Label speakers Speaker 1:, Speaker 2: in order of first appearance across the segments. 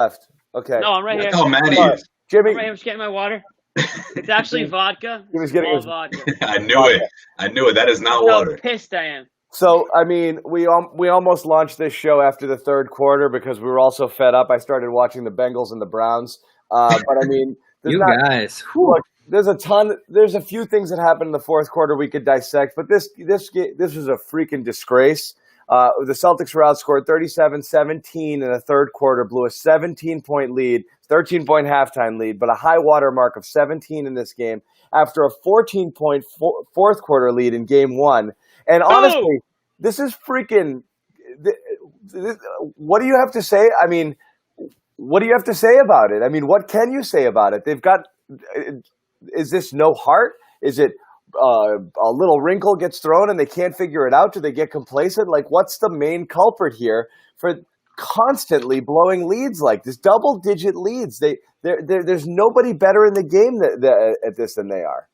Speaker 1: left. Okay.
Speaker 2: No, I'm right
Speaker 3: Look
Speaker 2: here.
Speaker 3: how mad he
Speaker 1: Sorry.
Speaker 3: is.
Speaker 1: Jimmy,
Speaker 2: I'm right here. I'm just getting my water. It's actually vodka.
Speaker 1: He was getting
Speaker 2: All
Speaker 1: his-
Speaker 2: vodka.
Speaker 3: I knew it. I knew it. That is not
Speaker 2: That's how
Speaker 3: water.
Speaker 2: pissed I am.
Speaker 1: So, I mean, we almost launched this show after the third quarter because we were all so fed up. I started watching the Bengals and the Browns. But, I mean,
Speaker 4: guys.
Speaker 1: Look, there's a few things that happened in the fourth quarter we could dissect, but this was a freaking disgrace. The Celtics were outscored 37-17 in the third quarter, blew a 17-point lead, 13-point halftime lead, but a high water mark of 17 in this game after a 14-point fourth quarter lead in game one. And honestly, this is freaking what do you have to say? I mean, what do you have to say about it? I mean, what can you say about it? Is this no heart? Is it a little wrinkle gets thrown and they can't figure it out? Do they get complacent? Like, what's the main culprit here for constantly blowing leads like this, double-digit leads? There's nobody better in the game at this than they are.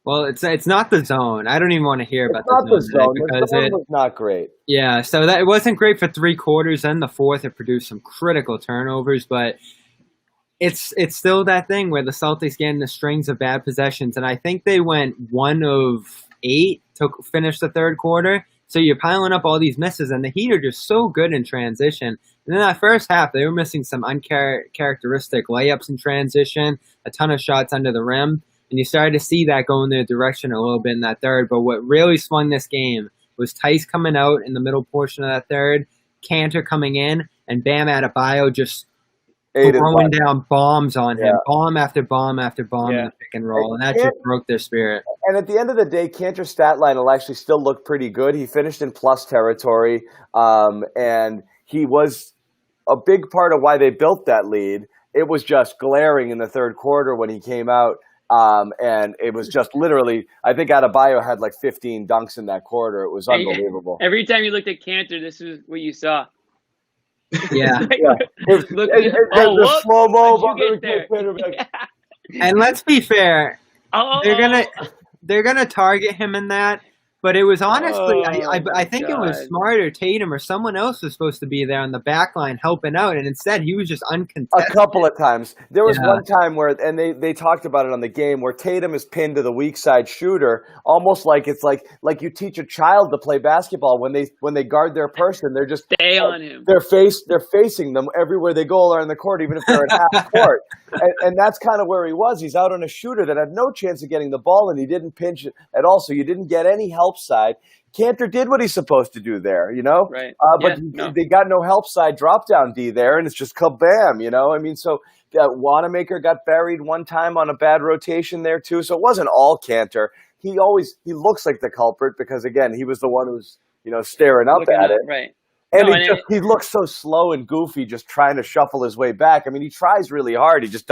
Speaker 4: Well, it's not the zone. I don't even want to hear about
Speaker 1: the zone
Speaker 4: because
Speaker 1: the zone was not great.
Speaker 4: Yeah, so that it wasn't great for 3 quarters. And the fourth, it produced some critical turnovers, but it's still that thing where the Celtics get in the strings of bad possessions, and I think they went 1 of 8 to finish the third quarter. So you're piling up all these misses, and the Heat are just so good in transition. And in that first half, they were missing some uncharacteristic layups in transition, a ton of shots under the rim. And you started to see that go in their direction a little bit in that third. But what really swung this game was Tice coming out in the middle portion of that third, Kanter coming in, and Bam Adebayo just throwing down bombs on him, bomb after bomb after bomb in the pick and roll. And that just broke their spirit.
Speaker 1: And at the end of the day, Kanter's stat line will actually still look pretty good. He finished in plus territory, and he was a big part of why they built that lead. It was just glaring in the third quarter when he came out. And it was just literally, I think Adebayo had like 15 dunks in that quarter. It was unbelievable.
Speaker 2: Every time you looked at Kanter, this is what you saw.
Speaker 4: Yeah.
Speaker 1: The slow-mo.
Speaker 4: And let's be fair, they're gonna target him in that. But it was honestly, I think it was smart, or Tatum or someone else was supposed to be there on the back line helping out, and instead he was just uncontested.
Speaker 1: A couple of times. There was one time where, and they talked about it on the game, where Tatum is pinned to the weak side shooter, almost like it's like you teach a child to play basketball. When they guard their person, they're just
Speaker 2: stay on him.
Speaker 1: They're facing them everywhere they go around the court, even if they're at half court. And that's kind of where he was. He's out on a shooter that had no chance of getting the ball, and he didn't pinch it at all. So you didn't get any help side. Kanter did what he's supposed to do there,
Speaker 2: Right.
Speaker 1: But they got no help side drop down D there, and it's just kabam, I mean, so Wanamaker got buried one time on a bad rotation there too. So it wasn't all Kanter. He looks like the culprit because, again, he was the one who's staring up at it.
Speaker 2: Right.
Speaker 1: And he looks so slow and goofy, just trying to shuffle his way back. I mean, he tries really hard. He just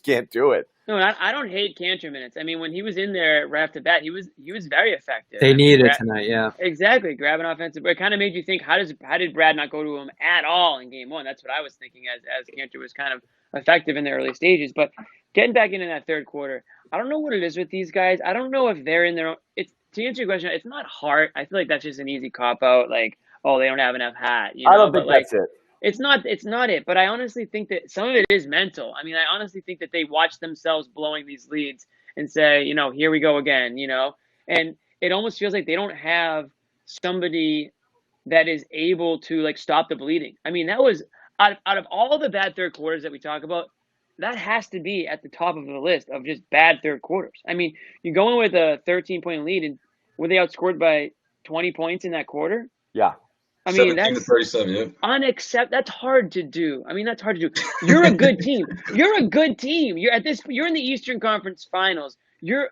Speaker 1: can't do it.
Speaker 2: No, I don't hate Kanter minutes. I mean, when he was in there right off the bat, he was very effective.
Speaker 4: They needed it tonight, yeah.
Speaker 2: Exactly, grabbing offensive. But it kind of made you think, how did Brad not go to him at all in game one? That's what I was thinking as Kanter was kind of effective in the early stages. But getting back into that third quarter, I don't know what it is with these guys. I don't know if they're in their own. To answer your question, it's not heart. I feel like that's just an easy cop out. Like, oh, they don't have enough hat.
Speaker 1: I don't think that's it.
Speaker 2: It's not it, but I honestly think that some of it is mental. I mean, I honestly think that they watch themselves blowing these leads and say, here we go again, and it almost feels like they don't have somebody that is able to stop the bleeding. I mean, that was out of all the bad third quarters that we talk about, that has to be at the top of the list of just bad third quarters. I mean, you go in with a 13-point lead, and were they outscored by 20 points in that quarter?
Speaker 1: Yeah.
Speaker 2: I mean,
Speaker 3: 17 to 37, yeah.
Speaker 2: Unacceptable. That's hard to do. I mean, that's hard to do. You're a good team. You're a good team. You're in the Eastern Conference Finals. You're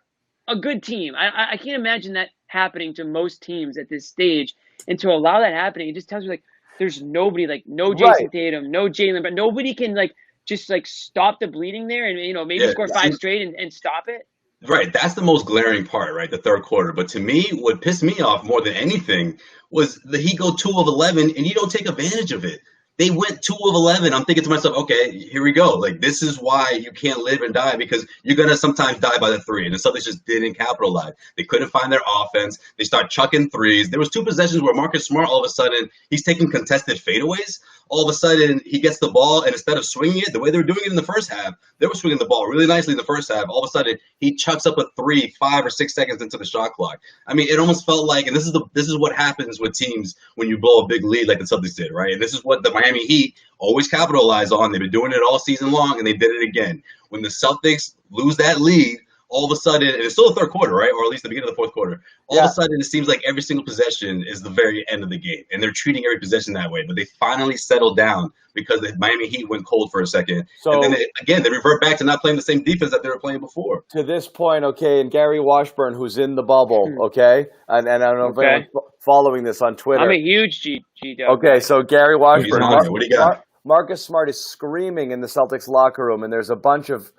Speaker 2: a good team. I can't imagine that happening to most teams at this stage. And to allow that happening, it just tells me there's nobody, no Jason Tatum, no Jaylen, but nobody can just stop the bleeding there and maybe score 5 straight and stop it.
Speaker 3: Right, that's the most glaring part, right? The third quarter. But to me, what pissed me off more than anything was the Heat go 2 of 11, and you don't take advantage of it. They went 2 of 11. I'm thinking to myself, okay, here we go. This is why you can't live and die, because you're going to sometimes die by the 3. And the Celtics just didn't capitalize. They couldn't find their offense. They start chucking threes. There was 2 possessions where Marcus Smart, all of a sudden, he's taking contested fadeaways. all of a sudden he gets the ball, and instead of swinging it the way they were doing it in the first half, they were swinging the ball really nicely in the first half. All of a sudden he chucks up a 3, 5, or 6 seconds into the shot clock. I mean, it almost felt like, and this is what happens with teams when you blow a big lead like the Celtics did, right? And this is what the Miami Heat always capitalize on. They've been doing it all season long, and they did it again. When the Celtics lose that lead, all of a sudden, and it's still the third quarter, right? Or at least the beginning of the fourth quarter. All of a sudden, it seems like every single possession is the very end of the game. And they're treating every possession that way. But they finally settled down because the Miami Heat went cold for a second. So, and then, they revert back to not playing the same defense that they were playing before.
Speaker 1: To this point, okay, and Gary Washburn, who's in the bubble, okay? And I don't know if anyone's following this on Twitter.
Speaker 2: I'm a huge G-Dog.
Speaker 1: Okay, so Gary Washburn.
Speaker 3: What do you got?
Speaker 1: Marcus Smart is screaming in the Celtics locker room, and there's a bunch of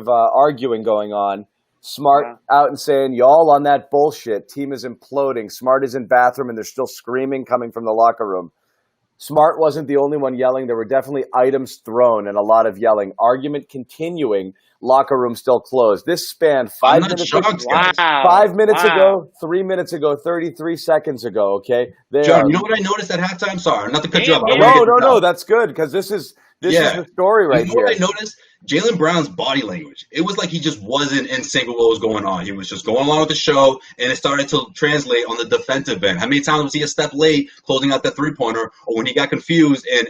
Speaker 1: arguing going on. Smart out and saying, y'all on that bullshit. Team is imploding. Smart is in bathroom, and there's still screaming coming from the locker room. Smart wasn't the only one yelling. There were definitely items thrown and a lot of yelling. Argument continuing. Locker room still closed. This spanned 5 minutes ago. 5 minutes ago, 3 minutes ago, 33 seconds ago, okay?
Speaker 3: John, you know what I noticed at halftime? Sorry, not to cut you off.
Speaker 1: No, that's good, because this is the story right here.
Speaker 3: You know what I noticed? Jaylen Brown's body language. It was like he just wasn't in sync with what was going on. He was just going along with the show, and it started to translate on the defensive end. How many times was he a step late closing out that three-pointer, or when he got confused and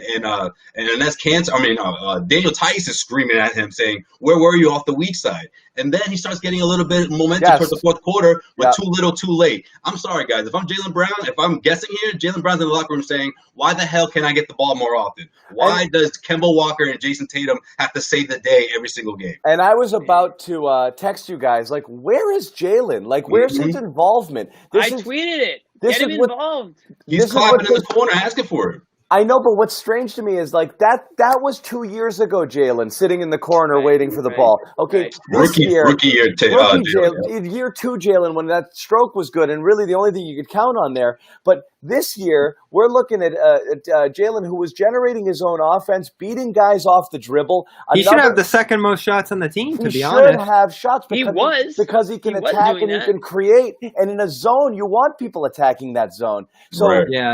Speaker 3: Daniel Tice is screaming at him saying, "Where were you off the weak side?" And then he starts getting a little bit of momentum towards the fourth quarter, but too little, too late. I'm sorry, guys. If I'm Jaylen Brown, if I'm guessing here, Jaylen Brown's in the locker room saying, "Why the hell can I get the ball more often? Why does Kemba Walker and Jason Tatum have to save the day every single game?"
Speaker 1: And I was about to text you guys, like, where is Jaylen? Like, where's his involvement?
Speaker 2: I tweeted it. Get him involved.
Speaker 3: He's clapping in the corner asking for it.
Speaker 1: I know, but what's strange to me is like that was 2 years ago, Jaylen, sitting in the corner waiting for the ball. Okay,
Speaker 3: rookie year,
Speaker 1: year 2 Jaylen, when that stroke was good, and really the only thing you could count on there. But this year, we're looking at Jaylen, who was generating his own offense, beating guys off the dribble.
Speaker 4: He should have the second most shots on the team, to be honest.
Speaker 1: He should have shots because he can attack and he can create. And in a zone, you want people attacking that zone. So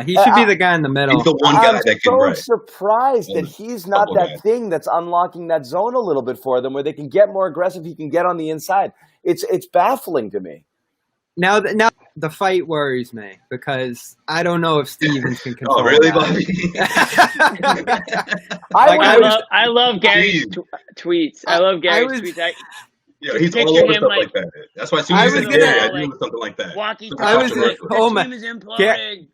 Speaker 4: he should be the guy in the middle.
Speaker 3: He's the one guy that can
Speaker 1: I'm so surprised that he's not that thing that's unlocking that zone a little bit for them, where they can get more aggressive. He can get on the inside. It's baffling to me.
Speaker 4: Now the fight worries me because I don't know if Stevens can control.
Speaker 3: Oh, really,
Speaker 4: Bobby?
Speaker 2: I love Gary's tweets. I love Gary's tweets.
Speaker 3: He's all over stuff like that. That's why as soon as you said Gary, I knew it was something like that.
Speaker 2: Team is imploding.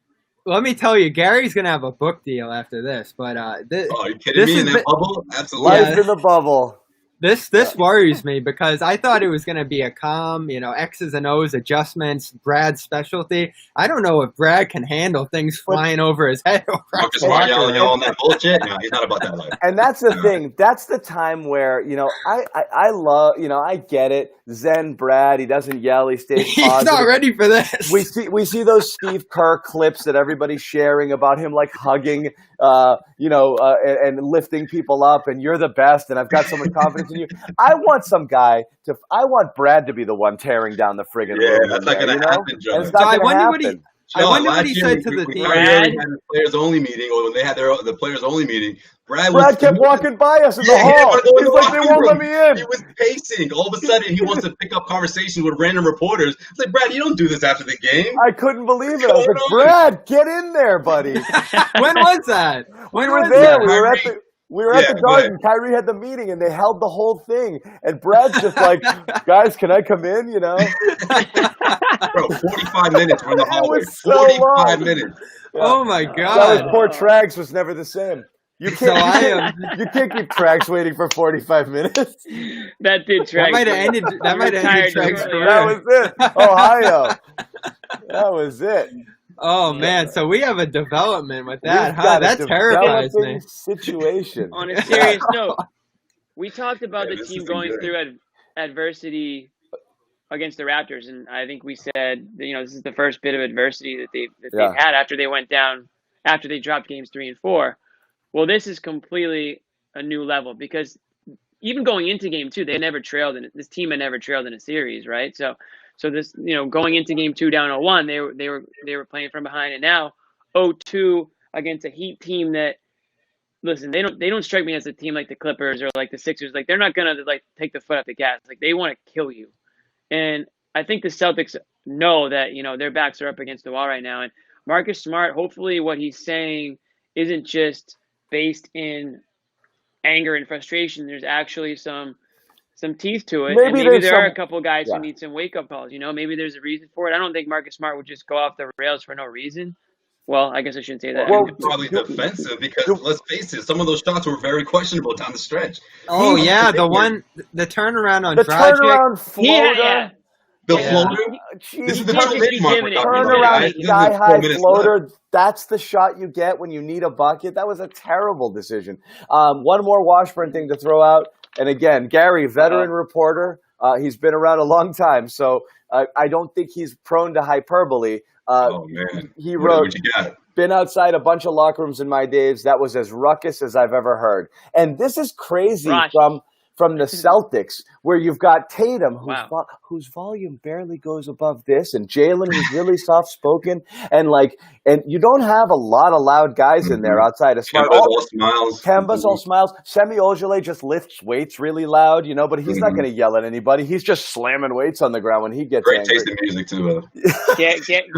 Speaker 4: Let me tell you, Gary's going to have a book deal after this. But
Speaker 3: are you kidding me? In that bubble? Absolutely.
Speaker 1: Life in the bubble.
Speaker 4: This worries me because I thought it was going to be a calm, X's and O's adjustments, Brad's specialty. I don't know if Brad can handle things flying over his head.
Speaker 3: Marcus Smart yelling all that bullshit. No, he's not about that life.
Speaker 1: And that's the thing. That's the time where, I love, I get it. Zen Brad, he doesn't yell, he stays positive.
Speaker 4: He's not ready for this.
Speaker 1: We see those Steve Kerr clips that everybody's sharing about him like hugging, and lifting people up, and you're the best, and I've got so much confidence in you. I want Brad to be the one tearing down the friggin' room.
Speaker 3: Yeah, that's not going to happen, John.
Speaker 1: It's not going to happen.
Speaker 4: I wonder what he said to the team.
Speaker 3: Brad had the players only meeting, or when they had the players only meeting, Brad
Speaker 1: kept walking by us in the hall. He's like, they won't let me in.
Speaker 3: He was pacing. All of a sudden, he wants to pick up conversations with random reporters. It's like, Brad, you don't do this after the game.
Speaker 1: I couldn't believe it. I was like, Brad, get in there, buddy.
Speaker 4: When was that?
Speaker 1: We were there. We were at the Garden. Kyrie had the meeting, and they held the whole thing. And Brad's just like, guys, can I come in,
Speaker 3: Bro, 45 minutes. We're in the hallway.
Speaker 1: 45
Speaker 3: minutes.
Speaker 1: Yeah.
Speaker 4: Oh, my God.
Speaker 1: That was poor Trags was never the same. You can't keep Trags waiting for 45 minutes.
Speaker 2: That did Trags.
Speaker 4: That might have ended Trags' career.
Speaker 1: That was it. Ohio. That was it.
Speaker 4: Oh, man. So we have a development with that. That terrifies me.
Speaker 1: Situation.
Speaker 2: On a serious note, we talked about the team going through adversity against the Raptors, and I think we said, this is the first bit of adversity that they've had after they went down, after they dropped games 3 and 4. Well, this is completely a new level because even going into game 2, this team had never trailed in a series, right? So this, going into game 2 down 0-1, they were playing from behind, and now 0-2 against a Heat team that, listen, they don't strike me as a team like the Clippers or like the Sixers. Like, they're not gonna like take the foot off the gas. Like, they want to kill you. And I think the Celtics know that, their backs are up against the wall right now. And Marcus Smart, hopefully what he's saying isn't just based in anger and frustration. There's actually some teeth to it. Maybe there are a couple of guys who need some wake-up calls. Maybe there's a reason for it. I don't think Marcus Smart would just go off the rails for no reason. Well, I guess I shouldn't say that.
Speaker 3: Well, probably defensive because, let's face it, some of those shots were very questionable down the stretch.
Speaker 4: Oh, yeah, the turnaround on
Speaker 1: the
Speaker 4: Dragic.
Speaker 1: turnaround floater.
Speaker 2: Yeah.
Speaker 3: The floater?
Speaker 1: This
Speaker 3: is the
Speaker 1: turnaround sky-high floater. That's the shot you get when you need a bucket. That was a terrible decision. One more Washburn thing to throw out. And again, Gary, veteran reporter. He's been around a long time, so I don't think he's prone to hyperbole.
Speaker 3: Oh, man.
Speaker 1: He wrote,
Speaker 3: what you got?
Speaker 1: Been outside a bunch of locker rooms in my days. That was as ruckus as I've ever heard. And this is crazy from the Celtics, where you've got Tatum, whose volume barely goes above this, and Jaylen, who's really soft-spoken, and you don't have a lot of loud guys in there outside of Smart.
Speaker 3: Kemba's all smiles.
Speaker 1: Kemba's all smiles. Semi Ojeleye just lifts weights really loud, but he's not going to yell at anybody. He's just slamming weights on the ground when he gets
Speaker 3: Great
Speaker 1: angry.
Speaker 3: taste in music too.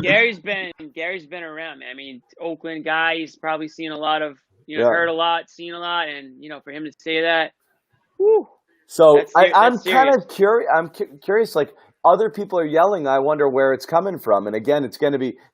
Speaker 2: Gary's been around, man. I mean, Oakland guy. He's probably seen a lot of, heard a lot, seen a lot, and for him to say that. Whew.
Speaker 1: So I'm kind of curious. I'm curious, like other people are yelling. I wonder where it's coming from. And again,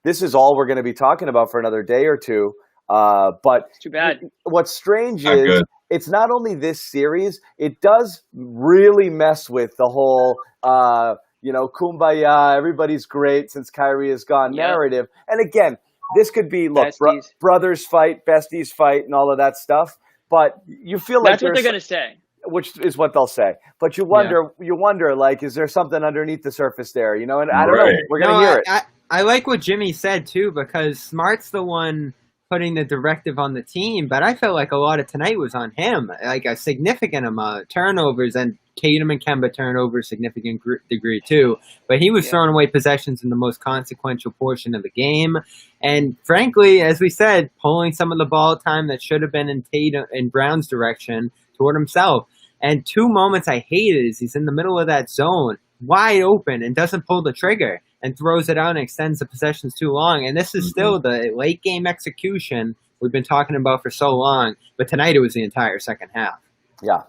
Speaker 1: this is all we're going to be talking about for another day or two. But
Speaker 2: it's too bad.
Speaker 1: What's strange is it's not only this series, it does really mess with the whole, kumbaya, everybody's great since Kyrie is gone narrative. And again, this could be, brothers fight, besties fight, and all of that stuff. But you feel like
Speaker 2: that's what they're going to say.
Speaker 1: Which is what they'll say. But you wonder, like, is there something underneath the surface there? And I don't know. We're going to hear it.
Speaker 4: I like what Jimmy said, too, because Smart's the one putting the directive on the team. But I felt like a lot of tonight was on him. Like a significant amount of turnovers, and Tatum and Kemba turnovers, significant degree, too. But he was throwing away possessions in the most consequential portion of the game. And frankly, as we said, pulling some of the ball time that should have been in Tatum and Brown's direction toward himself. And two moments I hated is he's in the middle of that zone, wide open, and doesn't pull the trigger and throws it out and extends the possessions too long. And this is still the late game execution we've been talking about for so long. But tonight it was the entire second half.
Speaker 1: Yeah.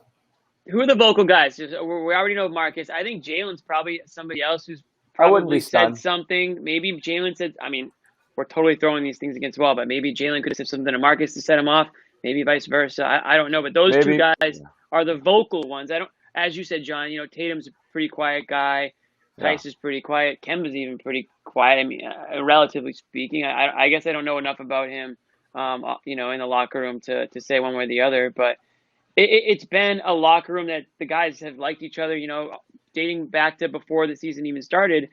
Speaker 2: Who are the vocal guys? We already know Marcus. I think Jaylen's probably somebody else who's probably said something. Maybe Jaylen said, we're totally throwing these things against the wall, but maybe Jaylen could have said something to Marcus to set him off. Maybe vice versa. I don't know. But those two guys are the vocal ones. As you said, John, Tatum's a pretty quiet guy. Tice is pretty quiet. Kemba's even pretty quiet. Relatively speaking, I guess I don't know enough about him, in the locker room to say one way or the other. But it's been a locker room that the guys have liked each other, dating back to before the season even started,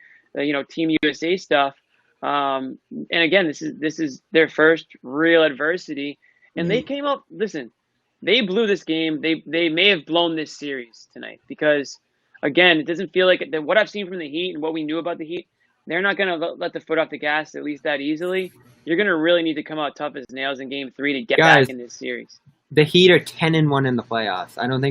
Speaker 2: Team USA stuff. And again, this is their first real adversity. And they came up, listen, they blew this game. They may have blown this series tonight because, again, it doesn't feel like what I've seen from the Heat and what we knew about the Heat, they're not going to let the foot off the gas at least that easily. You're going to really need to come out tough as nails in Game 3 to get back in this series.
Speaker 4: The Heat are 10-1 in the playoffs. I don't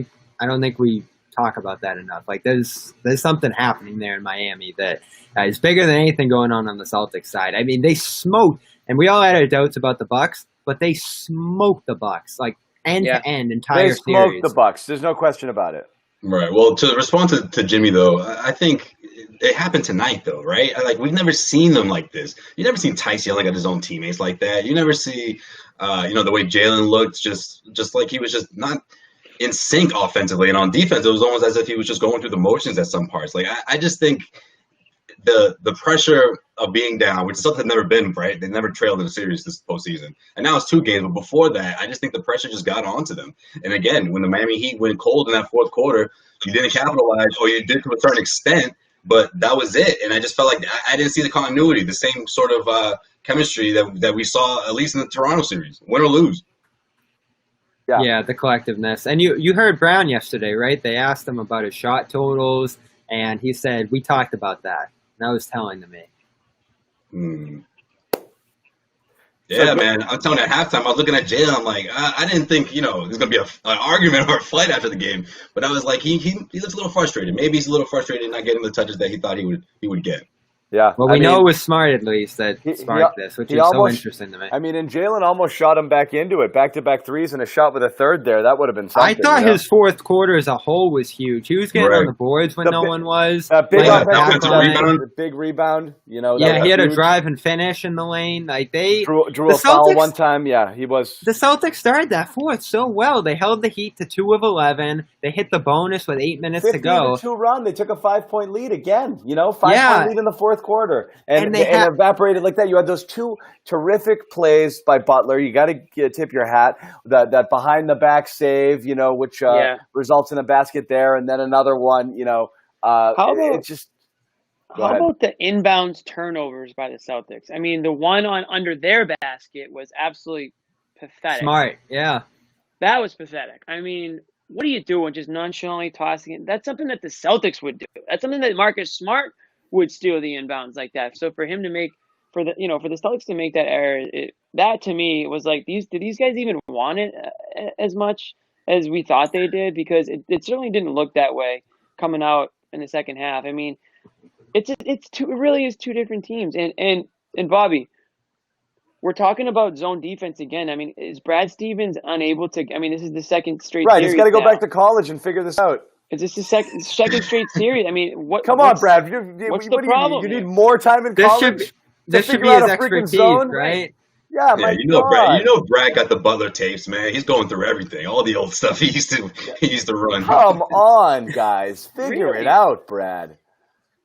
Speaker 4: think we talk about that enough. Like there's something happening there in Miami that is bigger than anything going on the Celtics side. They smoked, and we all had our doubts about the Bucks, but they smoked the Bucks like end to end entire series.
Speaker 1: They smoked the Bucks. There's no question about it.
Speaker 3: Right. Well, to respond to Jimmy though, I think it happened tonight though, right? We've never seen them like this. You never seen Tice yelling at his own teammates like that. You never see, the way Jaylen looked, just like he was just not in sync offensively, and on defense, it was almost as if he was just going through the motions at some parts. I just think the pressure of being down, which is something that's never been, right? They never trailed in a series this postseason. And now it's 2 games, but before that, I just think the pressure just got onto them. And again, when the Miami Heat went cold in that fourth quarter, you didn't capitalize, or you did to a certain extent, but that was it. And I just felt like I didn't see the continuity, the same sort of chemistry that we saw, at least in the Toronto series, win or lose.
Speaker 4: Yeah, the collectiveness. And you heard Brown yesterday, right? They asked him about his shot totals, and he said, we talked about that. And that was telling to me.
Speaker 3: Yeah, man. I'm telling you, at halftime, I was looking at Jaylen. I'm like, I didn't think, there's going to be an argument or a fight after the game. But I was like, he looks a little frustrated. Maybe he's a little frustrated not getting the touches that he thought he would get.
Speaker 1: Yeah.
Speaker 4: Well, we know it was Smart, at least, that sparked this, which is so interesting to me.
Speaker 1: I mean, and Jaylen almost shot him back into it. Back-to-back threes and a shot with a third there. That would have been something.
Speaker 4: I thought his fourth quarter as a whole was huge. He was getting on the boards when no one was.
Speaker 1: Big rebound.
Speaker 4: Yeah, he had a drive and finish in the lane. Like
Speaker 1: drew a foul one time. Yeah, he was.
Speaker 4: The Celtics started that fourth so well. They held the Heat to 2 of 11. They hit the bonus with 8 minutes to go.
Speaker 1: 15-2 run. They took a 5-point lead again. 5-point lead in the fourth quarter, and evaporated like that. You had those 2 terrific plays by Butler. You got to tip your hat. That behind the back save, which results in a basket there, and then another one.
Speaker 2: How about the inbounds turnovers by the Celtics? I mean, the one under their basket was absolutely pathetic.
Speaker 4: Smart, yeah.
Speaker 2: That was pathetic. I mean, what are you doing? Just nonchalantly tossing it? That's something that the Celtics would do. That's something that Marcus Smart would steal the inbounds like that. So for him to for the Celtics to make that error, that to me was like, did these guys even want it as much as we thought they did? Because it certainly didn't look that way coming out in the second half. I mean, it really is 2 different teams. And Bobby, we're talking about zone defense again. I mean, is Brad Stevens unable to? I mean, this is the second straight.
Speaker 1: Right,
Speaker 2: series
Speaker 1: he's got to go
Speaker 2: now.
Speaker 1: back to college and figure this out.
Speaker 2: Is this the second straight series? I mean, what?
Speaker 1: Come on, Brad.
Speaker 2: What's the problem?
Speaker 1: You need more time in college.
Speaker 4: This should be his expertise, right?
Speaker 1: Yeah,
Speaker 3: Brad got the Butler tapes, man. He's going through everything, all the old stuff he used to run.
Speaker 1: Come on, guys, figure it out, Brad.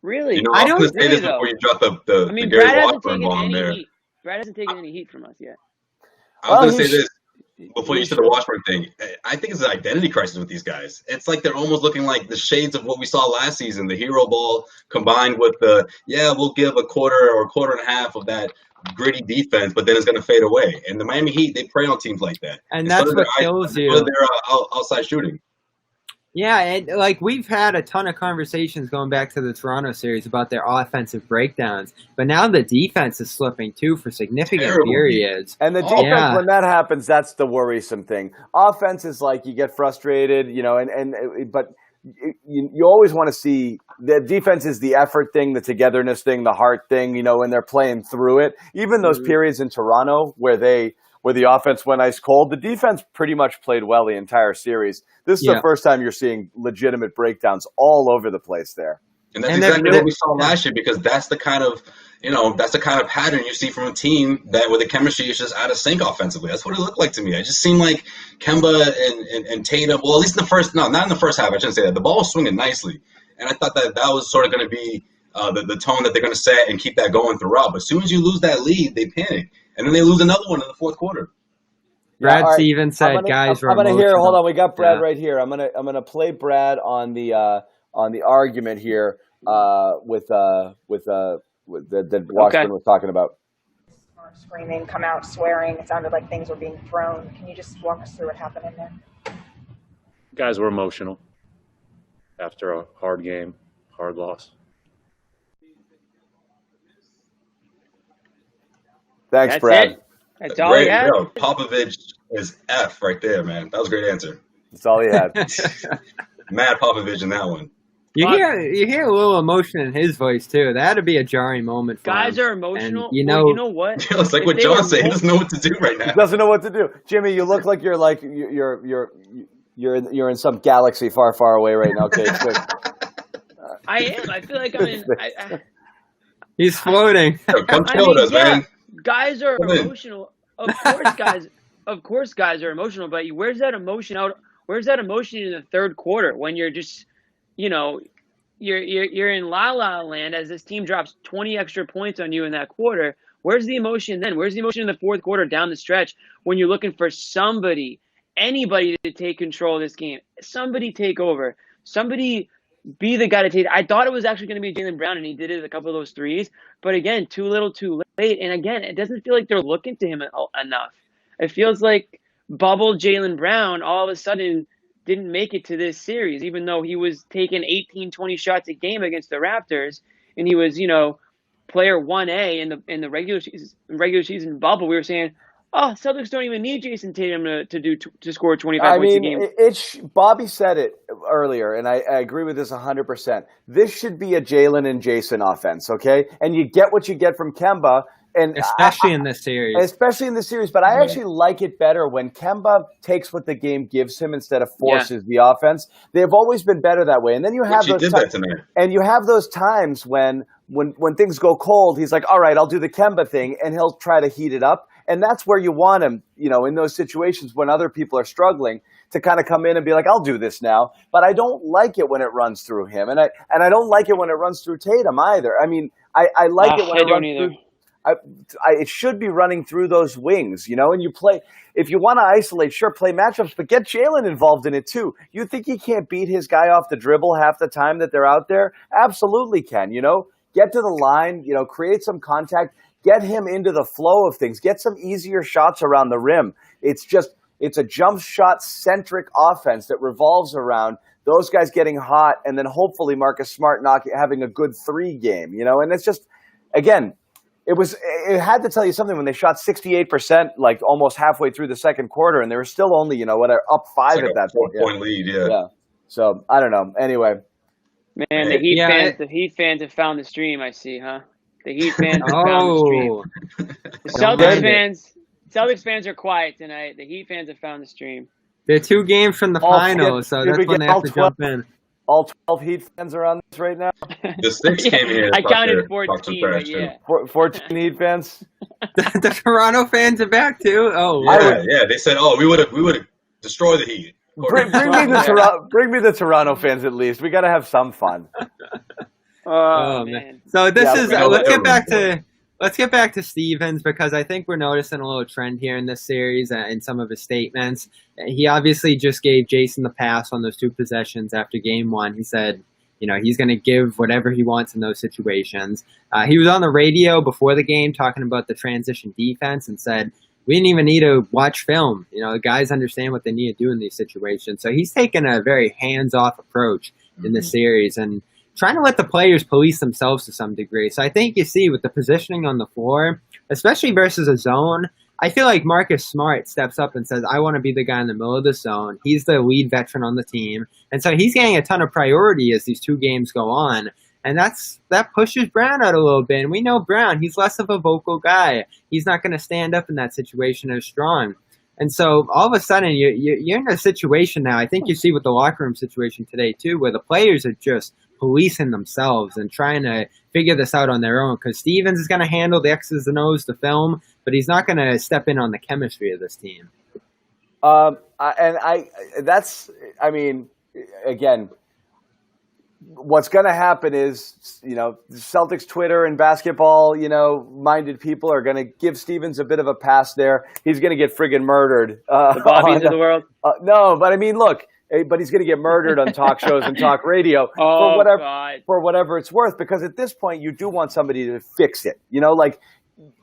Speaker 2: Really?
Speaker 3: I don't say this before you drop the Gary Washburn bomb there.
Speaker 2: Brad hasn't taken any heat from us yet.
Speaker 3: I was going to say this before you said the Washburn thing. I think it's an identity crisis with these guys. It's like they're almost looking like the shades of what we saw last season, the hero ball combined with we'll give a quarter or a quarter and a half of that gritty defense, but then it's going to fade away. And the Miami Heat, they prey on teams like that.
Speaker 4: And that's what kills you.
Speaker 3: Their outside shooting.
Speaker 4: Yeah, and we've had a ton of conversations going back to the Toronto series about their offensive breakdowns, but now the defense is slipping too for significant periods.
Speaker 1: And the defense, when that happens, that's the worrisome thing. Offense is like you get frustrated, but you always want to see the defense is the effort thing, the togetherness thing, the heart thing, when they're playing through it. Even those periods in Toronto where the offense went ice cold, the defense pretty much played well the entire series. This is the first time you're seeing legitimate breakdowns all over the place there.
Speaker 3: And that's exactly what we saw last year, because that's the kind of pattern you see from a team where the chemistry is just out of sync offensively. That's what it looked like to me. It just seemed like Kemba and Tatum, well, at least not in the first half, I shouldn't say that. The ball was swinging nicely. And I thought that was sort of going to be the tone that they're going to set and keep that going throughout. But as soon as you lose that lead, they panic. And then they lose another one in the fourth quarter.
Speaker 4: Brad Stevens said, "Guys,
Speaker 1: I'm gonna hear. Hold on, we got Brad right here. I'm gonna play Brad on the argument here with that Washburn was talking about."
Speaker 5: Screaming, come out swearing. It sounded like things were being thrown. Can you just walk us through what happened in there?
Speaker 6: Guys were emotional after a hard game, hard loss.
Speaker 1: Thanks,
Speaker 2: That's
Speaker 1: Brad.
Speaker 2: It. That's all he had.
Speaker 3: Popovich is F right there, man. That was a great answer.
Speaker 1: That's all he had.
Speaker 3: Mad Popovich in that one.
Speaker 4: You hear a little emotion in his voice too. That had to be a jarring moment for
Speaker 2: Guys
Speaker 4: him.
Speaker 2: are emotional.
Speaker 4: And,
Speaker 2: you know what?
Speaker 3: It's like what John said. He doesn't know what to do right now.
Speaker 1: He doesn't know what to do. Jimmy, you look like you're in some galaxy far, far away right now. Okay,
Speaker 2: I am. I feel like I'm in.
Speaker 4: He's floating.
Speaker 3: Come chill with us, man.
Speaker 2: Guys are emotional. Of course, guys are emotional. But where's that emotion out? Where's that emotion in the third quarter when you're just, you're in la la land as this team drops 20 extra points on you in that quarter? Where's the emotion then? Where's the emotion in the fourth quarter down the stretch when you're looking for anybody to take control of this game? Somebody take over. Somebody be the guy to take. I thought it was actually going to be Jaylen Brown, and he did it a couple of those threes. But again, too little, too late. And again, it doesn't feel like they're looking to him enough. It feels like bubble Jaylen Brown all of a sudden didn't make it to this series, even though he was taking 18, 20 shots a game against the Raptors, and he was, player 1A in the regular season bubble, we were saying, oh, Celtics don't even need Jason Tatum to score 25 points a game.
Speaker 1: Bobby said it earlier, and I agree with this 100%. This should be a Jaylen and Jason offense, okay? And you get what you get from Kemba. And
Speaker 4: especially in this series.
Speaker 1: Especially in this series. But I actually like it better when Kemba takes what the game gives him instead of forces the offense. They've always been better that way. And then you have those times, and you have those times when things go cold, he's like, all right, I'll do the Kemba thing, and he'll try to heat it up. And that's where you want him, in those situations when other people are struggling, to kind of come in and be like, I'll do this now. But I don't like it when it runs through him. And I don't like it when it runs through Tatum either. I mean, I like it when it runs through. It should be running through those wings, and you play, if you want to isolate, sure, play matchups, but get Jaylen involved in it too. You think he can't beat his guy off the dribble half the time that they're out there? Absolutely can, get to the line, create some contact, get him into the flow of things, get some easier shots around the rim. It's a jump shot centric offense that revolves around those guys getting hot and then hopefully Marcus Smart having a good 3 game, and it's just, again, it had to tell you something when they shot 68%, like almost halfway through the second quarter, and they were still only, up 5 at that point.
Speaker 3: 4-point lead, yeah.
Speaker 1: So I don't know. Anyway,
Speaker 2: man, the Heat fans have found the stream. I see, huh? The Heat fans have found the stream. The Celtics fans are quiet tonight. The Heat fans have found the stream.
Speaker 4: They're 2 games from the finals, so that's when they have to jump in.
Speaker 1: All 12 Heat fans are on this right now.
Speaker 3: The 6 came here.
Speaker 2: I counted 14, but yeah.
Speaker 1: 14 Heat fans.
Speaker 4: The Toronto fans are back too. Oh,
Speaker 3: yeah. They said, we would have destroyed the Heat.
Speaker 1: Bring me the Toronto fans at least. We got to have some fun.
Speaker 2: Oh man.
Speaker 4: So this is. Let's get back to Stevens, because I think we're noticing a little trend here in this series in some of his statements. He obviously just gave Jason the pass on those 2 possessions after game 1. He said, he's going to give whatever he wants in those situations. He was on the radio before the game talking about the transition defense and said, we didn't even need to watch film. The guys understand what they need to do in these situations. So he's taken a very hands-off approach in this series and trying to let the players police themselves to some degree. So I think you see with the positioning on the floor, especially versus a zone, I feel like Marcus Smart steps up and says, I want to be the guy in the middle of the zone. He's the lead veteran on the team. And so he's getting a ton of priority as these 2 games go on. And that pushes Brown out a little bit. And we know Brown, he's less of a vocal guy. He's not going to stand up in that situation as strong. And so all of a sudden you're in a situation now, I think you see with the locker room situation today too, where the players are just policing themselves and trying to figure this out on their own, because Stevens is going to handle the X's and O's, the film, but he's not going to step in on the chemistry of this team.
Speaker 1: Again, what's going to happen is, Celtics Twitter and basketball, minded people are going to give Stevens a bit of a pass there. He's going to get friggin' murdered.
Speaker 2: The Bobbies of the world?
Speaker 1: No, but I mean, look, but he's going to get murdered on talk shows and talk radio for whatever it's worth, because at this point you do want somebody to fix it.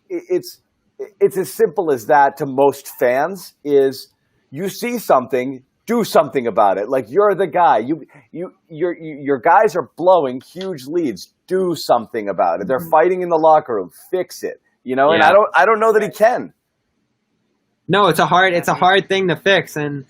Speaker 1: It's as simple as that to most fans. Is you see something, do something about it. Like, you're the guy. Your guys are blowing huge leads. Do something about it. They're fighting in the locker room. Fix it. And I don't know that he can.
Speaker 4: No, it's a hard thing to fix, and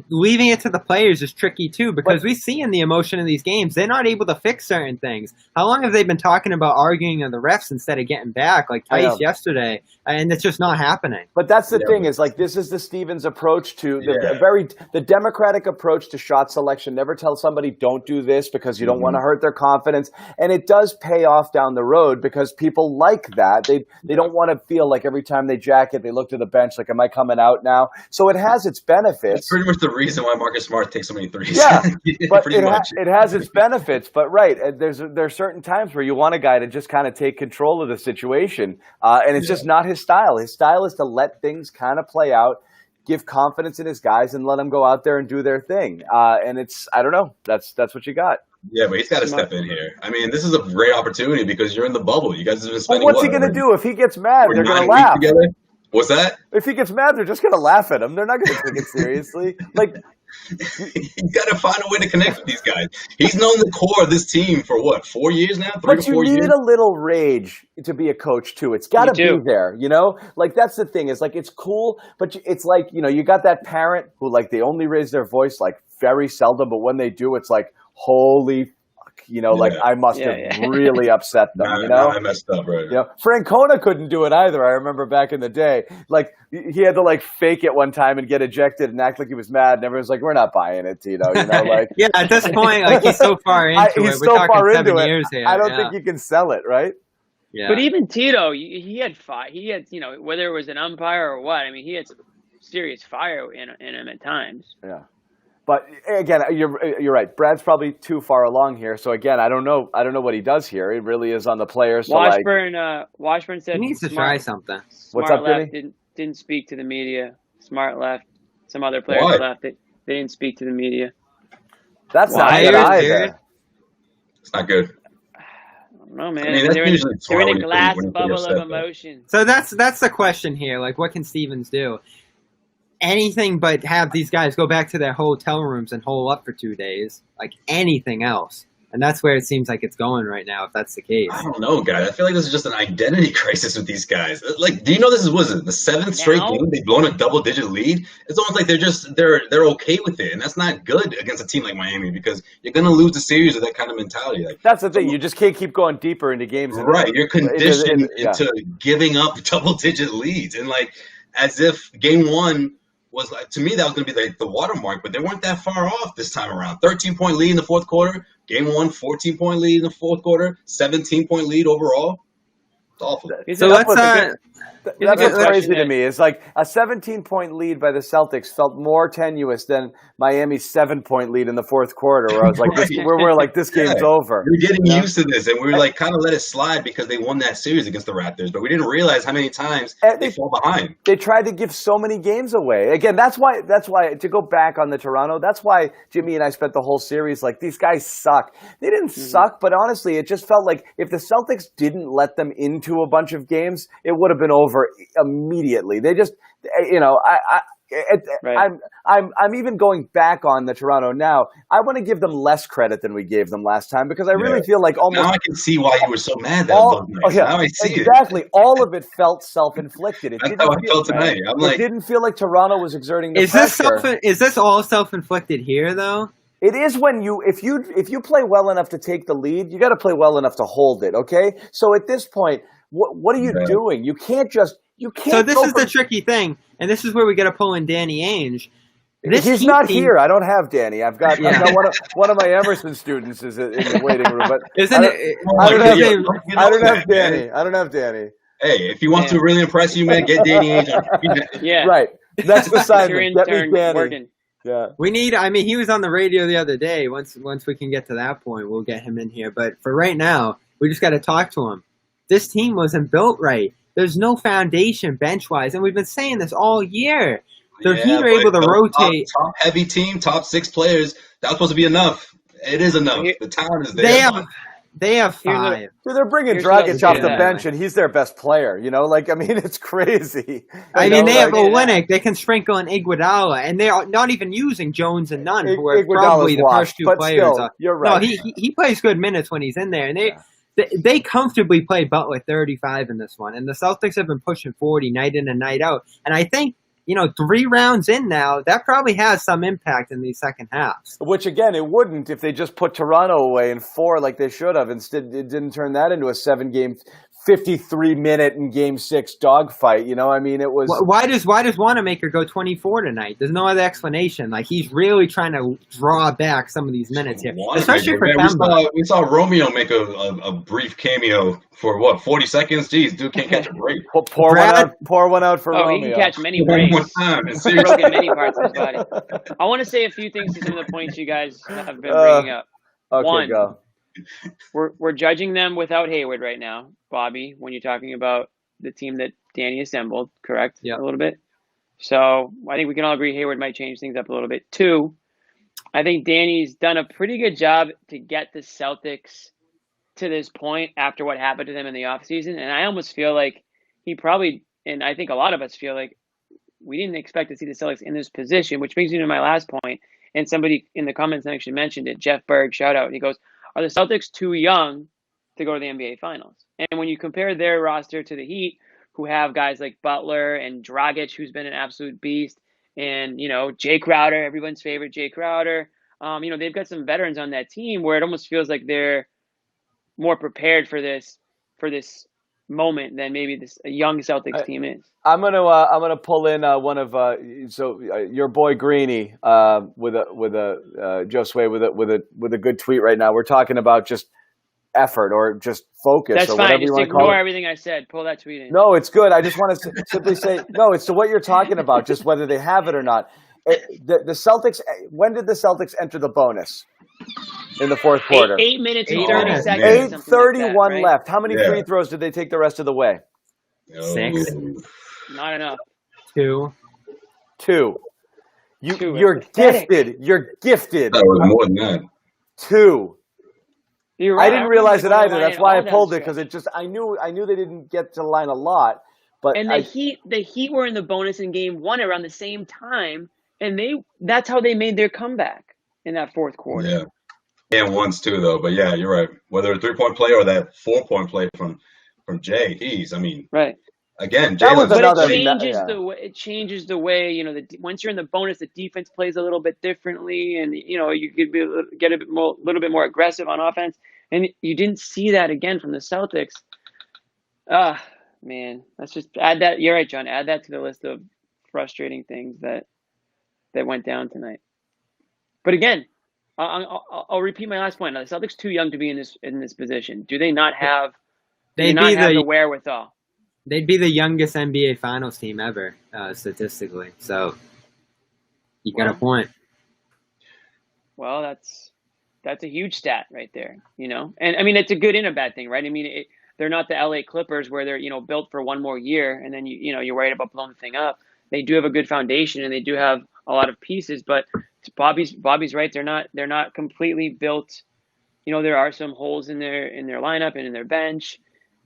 Speaker 4: leaving it to the players is tricky too, because we see in the emotion of these games, they're not able to fix certain things. How long have they been talking about arguing on the refs instead of getting back, like Tice yesterday? And it's just not happening.
Speaker 1: But that's the thing, is like, this is the Stevens approach to the Democratic approach to shot selection. Never tell somebody don't do this because you don't want to hurt their confidence. And it does pay off down the road, because people like that. They don't want to feel like every time they jack it, they look to the bench like, am I coming out now? So it has its benefits.
Speaker 3: That's pretty much the reason why Marcus Smart takes so many threes.
Speaker 1: Yeah, but it has its benefits. But there's certain times where you want a guy to just kind of take control of the situation, and it's just not his style. His style is to let things kind of play out, give confidence in his guys, and let them go out there and do their thing. And I don't know. That's what you got.
Speaker 3: Yeah, but he's got to step in here. I mean, this is a great opportunity because you're in the bubble. You guys have been spending.
Speaker 1: Well, what's he going to do if he gets mad? They're going to laugh.
Speaker 3: What's that?
Speaker 1: If he gets mad, they're just going to laugh at him. They're not going to take it seriously. Like,
Speaker 3: You got to find a way to connect with these guys. He's known the core of this team for what, 4 years now?
Speaker 1: But you need a little rage to be a coach too. It's got to be there, you know? Like that's the thing. Is like it's cool, but it's like, you know, you got that parent who like they only raise their voice like very seldom, but when they do, it's like holy fuck, you know, like I must have really upset them, you know?
Speaker 3: I messed up, right?
Speaker 1: You know, Francona couldn't do it either. I remember back in the day, like he had to like fake it one time and get ejected and act like he was mad, and everyone's like, "We're not buying it, Tito." You know, like
Speaker 4: yeah. At this point, like he's so far into it.
Speaker 1: He's
Speaker 4: We're
Speaker 1: so
Speaker 4: talking
Speaker 1: far
Speaker 4: 7
Speaker 1: into
Speaker 4: years
Speaker 1: it.
Speaker 4: here.
Speaker 1: I don't think you can sell it, right?
Speaker 4: Yeah.
Speaker 2: But even Tito, he had fire. He had, you know, whether it was an umpire or what. I mean, he had some serious fire in him at times.
Speaker 1: Yeah. But again, you're right. Brad's probably too far along here. So again, I don't know what he does here. It really is on the players.
Speaker 2: Washburn said
Speaker 4: he needs to try something.
Speaker 1: What's up,
Speaker 2: left
Speaker 1: Vinny?
Speaker 2: didn't speak to the media. Smart left. Some other players left. They didn't speak to the media.
Speaker 1: That's not good either.
Speaker 3: It's not good.
Speaker 2: I don't know, man.
Speaker 3: I mean,
Speaker 2: they're in a glass bubble of emotion.
Speaker 4: So that's the question here. Like, what can Stevens do? Anything but have these guys go back to their hotel rooms and hole up for 2 days. Like anything else. And that's where it seems like it's going right now, if that's the case.
Speaker 3: I don't know, guys. I feel like this is just an identity crisis with these guys. Like, do you know this is the 7th straight game they've blown a double-digit lead? It's almost like they're okay with it, and that's not good against a team like Miami because you're going to lose the series with that kind of mentality. Like,
Speaker 1: that's the thing. You just can't keep going deeper into games.
Speaker 3: Right. You're conditioned into giving up double-digit leads, and like as if game one was like, to me, that was going to be the watermark, but they weren't that far off this time around. 13-point lead in the fourth quarter. Game one, 14-point lead in the fourth quarter. 17-point lead overall. It's awful.
Speaker 4: So let's
Speaker 1: that's what's crazy to me. It's like a 17-point lead by the Celtics felt more tenuous than Miami's 7-point lead in the fourth quarter, where I was like, we're like, this game's over.
Speaker 3: We're getting used to this, and we were like, kind of let it slide because they won that series against the Raptors, but we didn't realize how many times they fall behind.
Speaker 1: They tried to give so many games away. Again, that's why to go back on the Toronto, that's why Jimmy and I spent the whole series like, these guys suck. They didn't suck, but honestly, it just felt like if the Celtics didn't let them into a bunch of games, it would have been over immediately. They just, you know, I'm even going back on the Toronto now. I want to give them less credit than we gave them last time because I really feel like almost.
Speaker 3: Now I can see why you were so mad that now I see
Speaker 1: exactly. All of it felt self-inflicted.
Speaker 3: That's how I felt tonight.
Speaker 1: It didn't feel like Toronto was exerting the pressure.
Speaker 4: Is this all self-inflicted here, though?
Speaker 1: It is when if you play well enough to take the lead, you got to play well enough to hold it. Okay, so at this point, what are you doing? You can't.
Speaker 4: So this is the tricky thing, and this is where we got to pull in Danny Ainge.
Speaker 1: He's not here. I don't have Danny. I've got one of my Emerson students is in the waiting room, but I don't have Danny. I don't have Danny.
Speaker 3: Hey, if you want to really impress you, man, get Danny Ainge.
Speaker 2: Yeah,
Speaker 1: right. That's the assignment. Get me Danny.
Speaker 2: Working.
Speaker 1: Yeah.
Speaker 4: We need. I mean, he was on the radio the other day. Once we can get to that point, we'll get him in here. But for right now, we just got to talk to him. This team wasn't built right. There's no foundation bench-wise, and we've been saying this all year. The Heat are able to rotate.
Speaker 3: Top heavy team, top 6 players. That's supposed to be enough. It is enough. The talent is there.
Speaker 4: They have 5.
Speaker 1: Dude, they're bringing Dragic off the bench, and he's their best player. You know, like, I mean, it's crazy.
Speaker 4: I mean, they have Olynyk. They can sprinkle in Iguodala, and they're not even using Jones and Nunn, who are probably the first 2 players.
Speaker 1: Still, you're right.
Speaker 4: No, he plays good minutes when he's in there, and they comfortably play Butler 35 in this one, and the Celtics have been pushing 40 night in and night out. And I think, 3 rounds in now, that probably has some impact in these second halves.
Speaker 1: Which, again, it wouldn't if they just put Toronto away in 4 like they should have. Instead, it didn't turn that into a 7-game, 53-minute in Game 6 dogfight. I mean, it was.
Speaker 4: Why does Wanamaker go 24 tonight? There's no other explanation. Like, he's really trying to draw back some of these minutes here, especially for Kemba.
Speaker 3: We saw Romeo make a brief cameo for 40 seconds. Jeez, dude can't catch a break.
Speaker 1: Pour one out for Romeo.
Speaker 2: He can catch many breaks. Broken many parts of his body. I want to say a few things to some of the points you guys have been bringing up.
Speaker 1: Okay,
Speaker 2: One,
Speaker 1: go.
Speaker 2: We're judging them without Hayward right now, Bobby, when you're talking about the team that Danny assembled, correct?
Speaker 4: Yeah.
Speaker 2: A little bit. So I think we can all agree Hayward might change things up a little bit. 2, I think Danny's done a pretty good job to get the Celtics to this point after what happened to them in the offseason. And I almost feel like he probably, and I think a lot of us feel like we didn't expect to see the Celtics in this position, which brings me to my last point. And somebody in the comments actually mentioned it. Jeff Berg, shout out. He goes, "Are the Celtics too young to go to the NBA Finals?" And when you compare their roster to the Heat, who have guys like Butler and Dragic, who's been an absolute beast, and Jay Crowder, everyone's favorite Jay Crowder. They've got some veterans on that team where it almost feels like they're more prepared for this moment than maybe a young Celtics team is.
Speaker 1: I'm gonna pull in one of your boy Greeny with a Josue with a good tweet right now. We're talking about just effort or just focus.
Speaker 2: That's
Speaker 1: or
Speaker 2: fine.
Speaker 1: whatever
Speaker 2: Just
Speaker 1: you want to call
Speaker 2: ignore
Speaker 1: it.
Speaker 2: everything I said. Pull that tweet in.
Speaker 1: No, it's good. I just want to simply say no. It's to what you're talking about, just whether they have it or not. The Celtics. When did the Celtics enter the bonus? In the fourth quarter.
Speaker 2: 8 minutes and 30
Speaker 3: Oh,
Speaker 2: seconds.
Speaker 3: man.
Speaker 1: 8:31
Speaker 2: right?
Speaker 1: left. How many free throws did they take the rest of the way?
Speaker 4: 6.
Speaker 2: Not enough.
Speaker 4: 2.
Speaker 1: 2.
Speaker 2: Two.
Speaker 1: You're gifted. You're gifted.
Speaker 3: That was more than that.
Speaker 1: 2.
Speaker 2: You're right.
Speaker 1: I didn't realize it either. That's why I pulled it,
Speaker 2: because
Speaker 1: because I knew they didn't get to the line a lot. But
Speaker 2: And the Heat were in the bonus in game 1 around the same time, and that's how they made their comeback in that fourth quarter.
Speaker 3: Yeah. And once too, though. But yeah, you're right. Whether a 3-point play or that 4-point play from Jay,
Speaker 2: Right.
Speaker 3: again,
Speaker 1: That was
Speaker 3: Jaylen.
Speaker 1: another-
Speaker 2: It changes the way once you're in the bonus, the defense plays a little bit differently, and you could get a little bit more aggressive on offense, and you didn't see that again from the Celtics. Man, let's just add that. You're right, John. Add that to the list of frustrating things that went down tonight. But again, I'll repeat my last point. Now, the Celtics too young to be in this position. Do they not have?
Speaker 4: They'd
Speaker 2: not
Speaker 4: be
Speaker 2: have the
Speaker 4: the
Speaker 2: wherewithal?
Speaker 4: they'd be the youngest NBA Finals team ever, statistically. So you got a point.
Speaker 2: Well, that's a huge stat right there, And I mean, it's a good and a bad thing, right? I mean, they're not the LA Clippers where they're built for one more year and then you're worried about blowing the thing up. They do have a good foundation and they do have a lot of pieces, but Bobby's right. They're not completely built. There are some holes in their lineup and in their bench.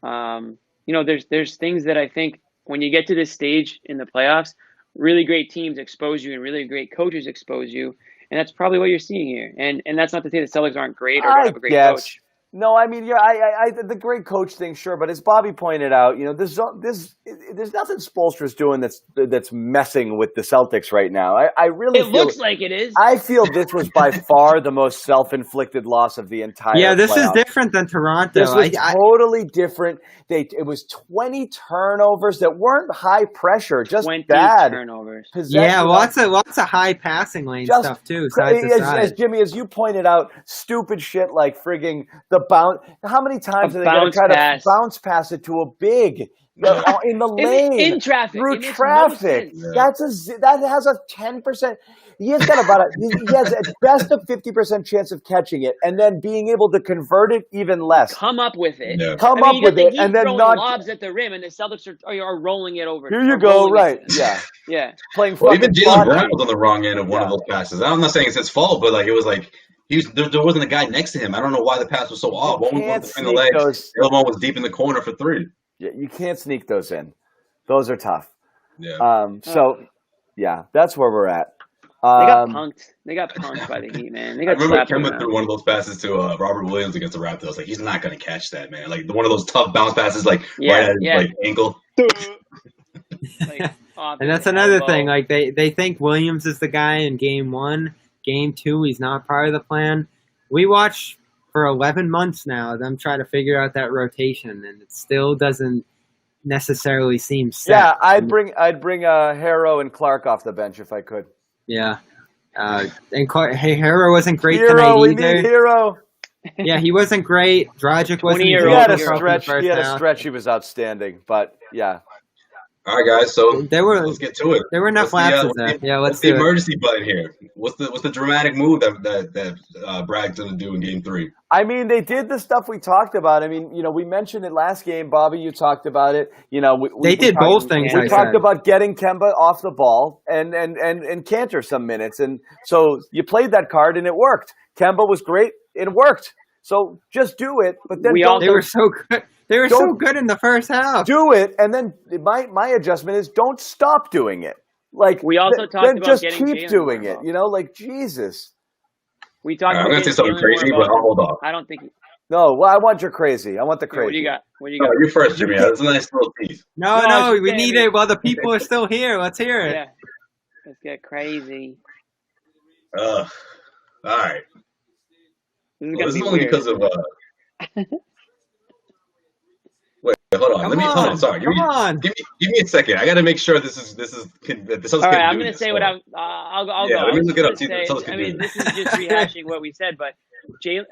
Speaker 2: There's things that I think when you get to this stage in the playoffs, really great teams expose you and really great coaches expose you. And that's probably what you're seeing here. And that's not to say the Celtics aren't great or don't have a great coach.
Speaker 1: No, I mean, the great coach thing, sure, but as Bobby pointed out, there's nothing Spoelstra's doing that's messing with the Celtics right now. I really
Speaker 2: It looks like it is.
Speaker 1: I feel this was by far the most self-inflicted loss of the entire.
Speaker 4: Yeah, this is
Speaker 1: playoffs.
Speaker 4: different than Toronto.
Speaker 1: This was totally different. It was 20 turnovers that weren't high pressure, just
Speaker 2: 20
Speaker 1: bad
Speaker 2: turnovers.
Speaker 4: Yeah, lots of high passing lane stuff too. Side to side.
Speaker 1: As Jimmy, as you pointed out, stupid shit like frigging the bounce. How many times are they going to try to bounce pass it to a big in the lane
Speaker 2: in traffic
Speaker 1: through
Speaker 2: it makes
Speaker 1: traffic?
Speaker 2: no sense.
Speaker 1: That has a 10%. He has got he has at best a 50% chance of catching it, and then being able to convert it even less.
Speaker 2: Come up with it.
Speaker 3: Yeah.
Speaker 1: Come up with it, and then not
Speaker 2: lobs at the rim, and the Celtics are rolling it over.
Speaker 1: Here you go, right? Yeah,
Speaker 2: yeah.
Speaker 1: Playing.
Speaker 3: Well, even Jaylen Brown was on the wrong end of one of those passes. I'm not saying it's his fault, but it was like there wasn't a guy next to him. I don't know why the pass was so off. One was between the legs, the other one was deep in the corner for 3.
Speaker 1: Yeah, you can't sneak those in. Those are tough.
Speaker 3: Yeah.
Speaker 1: Yeah, that's where we're at.
Speaker 2: They got punked by the Heat, man. They
Speaker 3: I
Speaker 2: got
Speaker 3: remember
Speaker 2: slapped
Speaker 3: Kemba threw one of those passes to Robert Williams against the Raptors. I was like, he's not going to catch that, man. Like one of those tough bounce passes, right at his ankle.
Speaker 4: And that's another thing. Like they think Williams is the guy in game 1. Game 2, he's not part of the plan. We watched for 11 months now them try to figure out that rotation, and it still doesn't necessarily seem set.
Speaker 1: Yeah, I'd bring Harrow and Clark off the bench if I could.
Speaker 4: Yeah. And Harrow wasn't great tonight either.
Speaker 1: We need Hero.
Speaker 4: Yeah, he wasn't great. Dragic wasn't.
Speaker 1: He had a stretch. He was outstanding. But yeah.
Speaker 3: All right, guys. So let's get to it.
Speaker 4: There were enough lapses there. Yeah, let's do
Speaker 3: the emergency button here. What's the dramatic move that Bragg's gonna do in Game 3?
Speaker 1: I mean, they did the stuff we talked about. I mean, we mentioned it last game. Bobby, you talked about it.
Speaker 4: They did both things.
Speaker 1: We talked about getting Kemba off the ball and Kanter some minutes, and so you played that card and it worked. Kemba was great. It worked. So just do it. But then
Speaker 4: they were so good. They were so good in the first half.
Speaker 1: Do it, and then my adjustment is don't stop doing it. Like
Speaker 2: We also talked
Speaker 1: then
Speaker 2: about
Speaker 1: just
Speaker 2: getting
Speaker 1: keep
Speaker 2: Jaylen
Speaker 1: doing
Speaker 2: more
Speaker 1: it. You know, like Jesus.
Speaker 2: We talked
Speaker 3: I'm
Speaker 2: about
Speaker 3: gonna say
Speaker 2: getting
Speaker 3: something
Speaker 2: Jaylen
Speaker 3: crazy,
Speaker 2: more
Speaker 3: but I'll
Speaker 2: involved.
Speaker 3: hold off.
Speaker 2: I don't think.
Speaker 1: No, well, I want your crazy. I want the
Speaker 2: Okay, what do
Speaker 1: crazy.
Speaker 2: you got? What do you
Speaker 3: No,
Speaker 2: got?
Speaker 3: you first, Jimmy. That's a nice little tease.
Speaker 2: No, I
Speaker 4: No,
Speaker 2: was just
Speaker 4: we
Speaker 2: saying,
Speaker 4: need it while the people are still here. Let's hear it.
Speaker 2: Yeah, let's get crazy.
Speaker 3: All right.
Speaker 2: This is
Speaker 3: Well,
Speaker 2: gonna
Speaker 3: this
Speaker 2: be
Speaker 3: is only
Speaker 2: weird.
Speaker 3: because of wait, hold on. Hold on. Sorry.
Speaker 4: Come on.
Speaker 3: Give me a second. I got to make sure this is
Speaker 2: All right, I'm gonna say what I'll
Speaker 3: Yeah,
Speaker 2: go.
Speaker 3: let me
Speaker 2: I was
Speaker 3: look it up.
Speaker 2: just gonna say, I mean, this is just rehashing what we said, but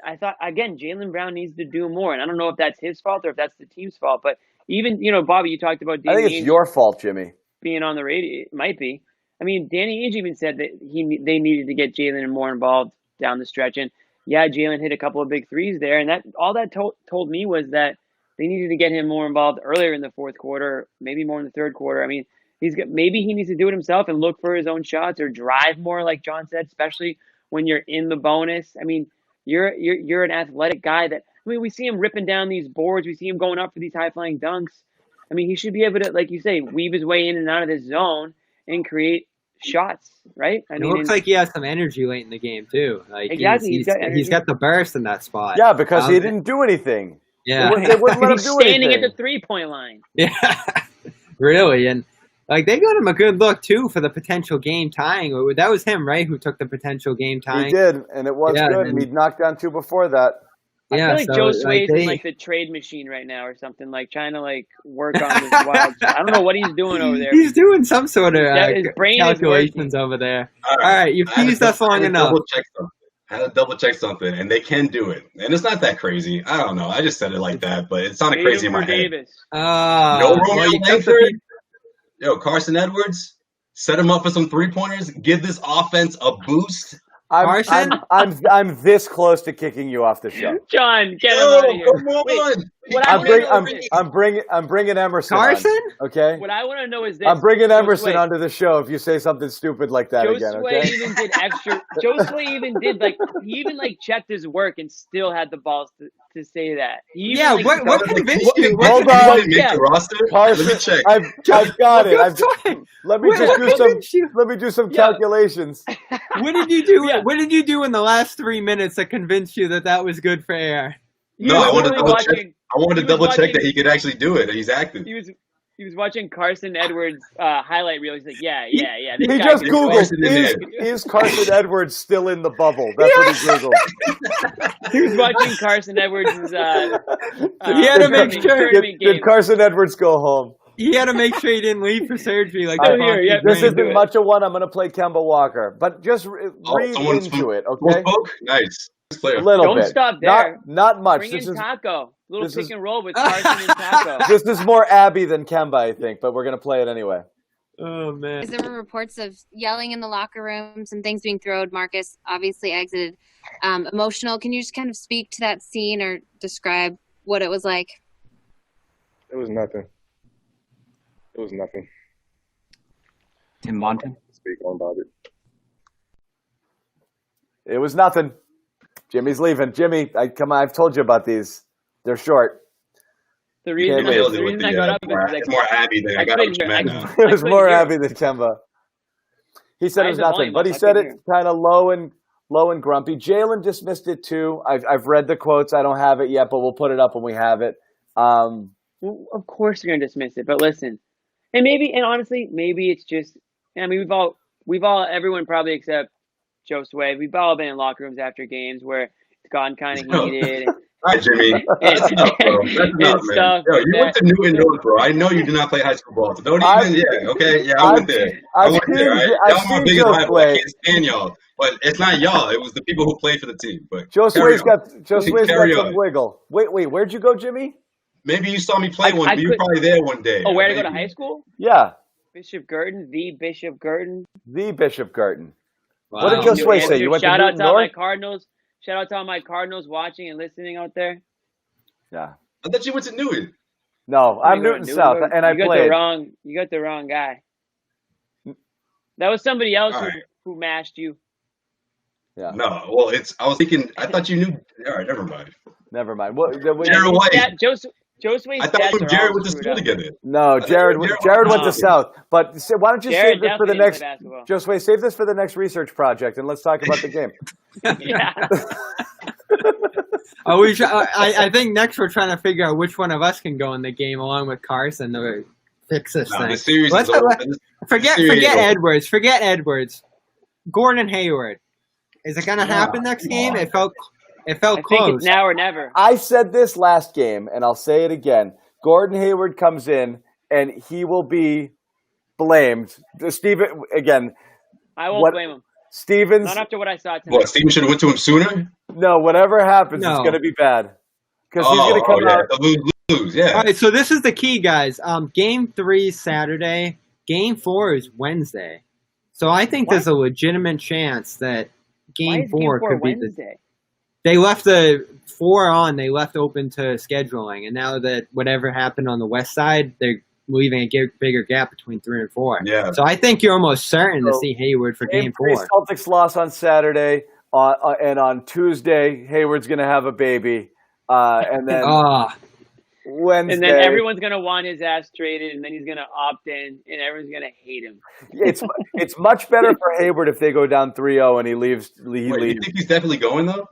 Speaker 2: I thought again, Jaylen Brown needs to do more, and I don't know if that's his fault or if that's the team's fault. But even Bobby, you talked about
Speaker 1: I think
Speaker 2: Danny
Speaker 1: it's
Speaker 2: Ainge
Speaker 1: your fault, Jimmy.
Speaker 2: being on the radio. It might be. I mean, Danny Ainge even said that they needed to get Jaylen more involved down the stretch, and yeah, Jaylen hit a couple of big threes there, and that told me was that they needed to get him more involved earlier in the fourth quarter, maybe more in the third quarter. I mean, maybe he needs to do it himself and look for his own shots or drive more, like John said, especially when you're in the bonus. I mean, you're an athletic guy we see him ripping down these boards, we see him going up for these high flying dunks. I mean, he should be able to, like you say, weave his way in and out of this zone and create shots, right?
Speaker 4: It looks like he has some energy late in the game too. Like
Speaker 2: exactly,
Speaker 4: he's got the burst in that spot.
Speaker 1: Yeah, because he didn't do anything.
Speaker 4: Yeah,
Speaker 1: They wouldn't let him
Speaker 2: he's
Speaker 1: do
Speaker 2: standing
Speaker 1: anything.
Speaker 2: at the 3-point line.
Speaker 4: yeah, really, and like they got him a good look too for the potential game tying. That was him, right? Who took the potential game tying?
Speaker 1: He did, and it was good. And he'd knocked down 2 before that.
Speaker 2: I
Speaker 4: Yeah,
Speaker 2: feel like Joe Sway's in like the trade machine right now or something, like trying to like work on this wild. I don't know what he's doing over there.
Speaker 4: He's doing some sort of
Speaker 2: his brain
Speaker 4: calculations over there. All right, you've teased us long enough.
Speaker 3: I had to double check something, and they can do it. And it's not that crazy. I don't know. I just said it like that, but it sounded crazy in my head. No Romeo Langford. Yo, Carson Edwards, set him up for some 3-pointers. Give this offense a boost.
Speaker 1: I'm this close to kicking you off the show.
Speaker 2: John, get him out of here.
Speaker 3: Come on.
Speaker 2: Wait,
Speaker 1: I'm bringing Emerson.
Speaker 4: Carson?
Speaker 1: On, okay.
Speaker 2: What I want to know is this.
Speaker 1: I'm bringing Emerson onto the show if you say something stupid like that
Speaker 2: Joe
Speaker 1: again.
Speaker 2: Sway
Speaker 1: Okay.
Speaker 2: even did extra. Joe Sway even did he even checked his work and still had the balls to say that.
Speaker 4: What convinced you?
Speaker 1: Hold on.
Speaker 3: Make the roster?
Speaker 1: Carson,
Speaker 3: Let me check.
Speaker 1: I've got it. Let me do some calculations.
Speaker 4: What did you do? Yeah. What did you do in the last 3 minutes that convinced you that was good for air?
Speaker 3: No, I wanted to double check that he could actually do it. He's active.
Speaker 2: He was watching Carson Edwards' highlight reel. He's like, yeah.
Speaker 1: He just Googled, is Carson Edwards still in the bubble? That's what he Googled.
Speaker 2: He was watching Carson Edwards'
Speaker 4: he had to make sure.
Speaker 1: Did Carson Edwards go home?
Speaker 4: He had to make sure he didn't leave for surgery.
Speaker 1: This isn't much of one. I'm going to play Kemba Walker. But just read into it, okay?
Speaker 3: Nice.
Speaker 1: A little bit.
Speaker 2: Don't stop there.
Speaker 1: Not much.
Speaker 2: Bring in Taco. Little pick and roll with Carson and Taco.
Speaker 1: This is more Abby than Kemba, I think, but we're going to play it anyway.
Speaker 4: Oh, man.
Speaker 7: There were reports of yelling in the locker room, some things being thrown. Marcus obviously exited emotional. Can you just kind of speak to that scene or describe what it was like?
Speaker 8: It was nothing.
Speaker 9: Tim Monton?
Speaker 8: Speak on about it.
Speaker 1: It was nothing. Jimmy's leaving. Jimmy, I've told you about these. They're short.
Speaker 2: The reason I got up
Speaker 3: is more Abby than I got what you meant now.
Speaker 1: It was more Abby than Kemba. He said it was nothing, but he said it kind of low and grumpy. Jaylen dismissed it too. I've read the quotes. I don't have it yet, but we'll put it up when we have it.
Speaker 2: Well, of course you're gonna dismiss it, but listen, and honestly, maybe it's just. I mean, we've all, everyone probably except Joe Sway, we've all been in locker rooms after games where it's gotten kind of heated.
Speaker 3: Hi, Jimmy. That's enough, bro. That's enough, man. Yo, you went to Newton North, bro. I know you did not play high school ball. So don't even, okay? Yeah, I went there. I went there, right? Y'all my biggest rival. I can't stand y'all. But it's not y'all. It was the people who played for the team. But
Speaker 1: Joe Sway's got some wiggle. Wait, where'd you go, Jimmy?
Speaker 3: Maybe you saw me play once, but you were probably there one day.
Speaker 2: Oh, where to go to high school?
Speaker 1: Yeah.
Speaker 2: Bishop Girton, the Bishop Girton.
Speaker 1: The Bishop Girton.
Speaker 4: Wow.
Speaker 1: What did Joe Sway say? You went
Speaker 2: shout
Speaker 1: to
Speaker 2: out to all
Speaker 1: North?
Speaker 2: my Cardinals. Shout out to all my Cardinals watching and listening out there.
Speaker 1: Yeah.
Speaker 3: I thought you went to Newton.
Speaker 1: No, I'm Newton South, and I played.
Speaker 2: You got the wrong guy. That was somebody else who mashed you.
Speaker 1: Yeah.
Speaker 3: No, well, I was thinking. I thought you knew. All right, never mind.
Speaker 1: Never mind. What?
Speaker 3: Jared White.
Speaker 2: Josue's
Speaker 3: I thought
Speaker 2: stats
Speaker 3: you and
Speaker 2: are
Speaker 3: Jared
Speaker 2: all
Speaker 3: went to
Speaker 2: screwed
Speaker 3: school
Speaker 2: up.
Speaker 3: together.
Speaker 1: No, Jared went to South. But why don't you
Speaker 2: Jared
Speaker 1: save this for the
Speaker 2: definitely
Speaker 1: next?
Speaker 2: didn't play basketball.
Speaker 1: Josue, save this for the next research project, and let's talk about the game.
Speaker 2: Yeah.
Speaker 4: I think next we're trying to figure out which one of us can go in the game along with Carson to fix this thing.
Speaker 3: The series
Speaker 4: Let's
Speaker 3: is over.
Speaker 4: forget Edwards. Forget Edwards. Gordon Hayward. Is it going to happen next game? It felt
Speaker 2: I
Speaker 4: close.
Speaker 2: think it's now or never.
Speaker 1: I said this last game, and I'll say it again. Gordon Hayward comes in, and he will be blamed. Steven, again.
Speaker 2: I won't blame him.
Speaker 1: Stevens.
Speaker 2: Not after what I saw tonight.
Speaker 3: What, Steven should have went to him sooner?
Speaker 1: No, whatever happens, it's going to be bad. Because he's going to come out.
Speaker 3: Lose, yeah.
Speaker 4: All right, so this is the key, guys. Game 3 is Saturday. Game 4 is Wednesday. So I think there's a legitimate chance that Game 4 could be
Speaker 2: Wednesday?
Speaker 4: They left the 4 on. They left open to scheduling, and now that whatever happened on the west side, they're leaving a bigger gap between 3 and 4.
Speaker 3: Yeah.
Speaker 4: So I think you're almost certain to see Hayward for Game 4.
Speaker 1: Celtics loss on Saturday, and on Tuesday, Hayward's going to have a baby, and then Wednesday.
Speaker 2: And then everyone's going to want his ass traded, and then he's going to opt in, and everyone's going to hate him.
Speaker 1: It's much better for Hayward if they go down 3-0 and he leaves.
Speaker 3: You think he's definitely going, though?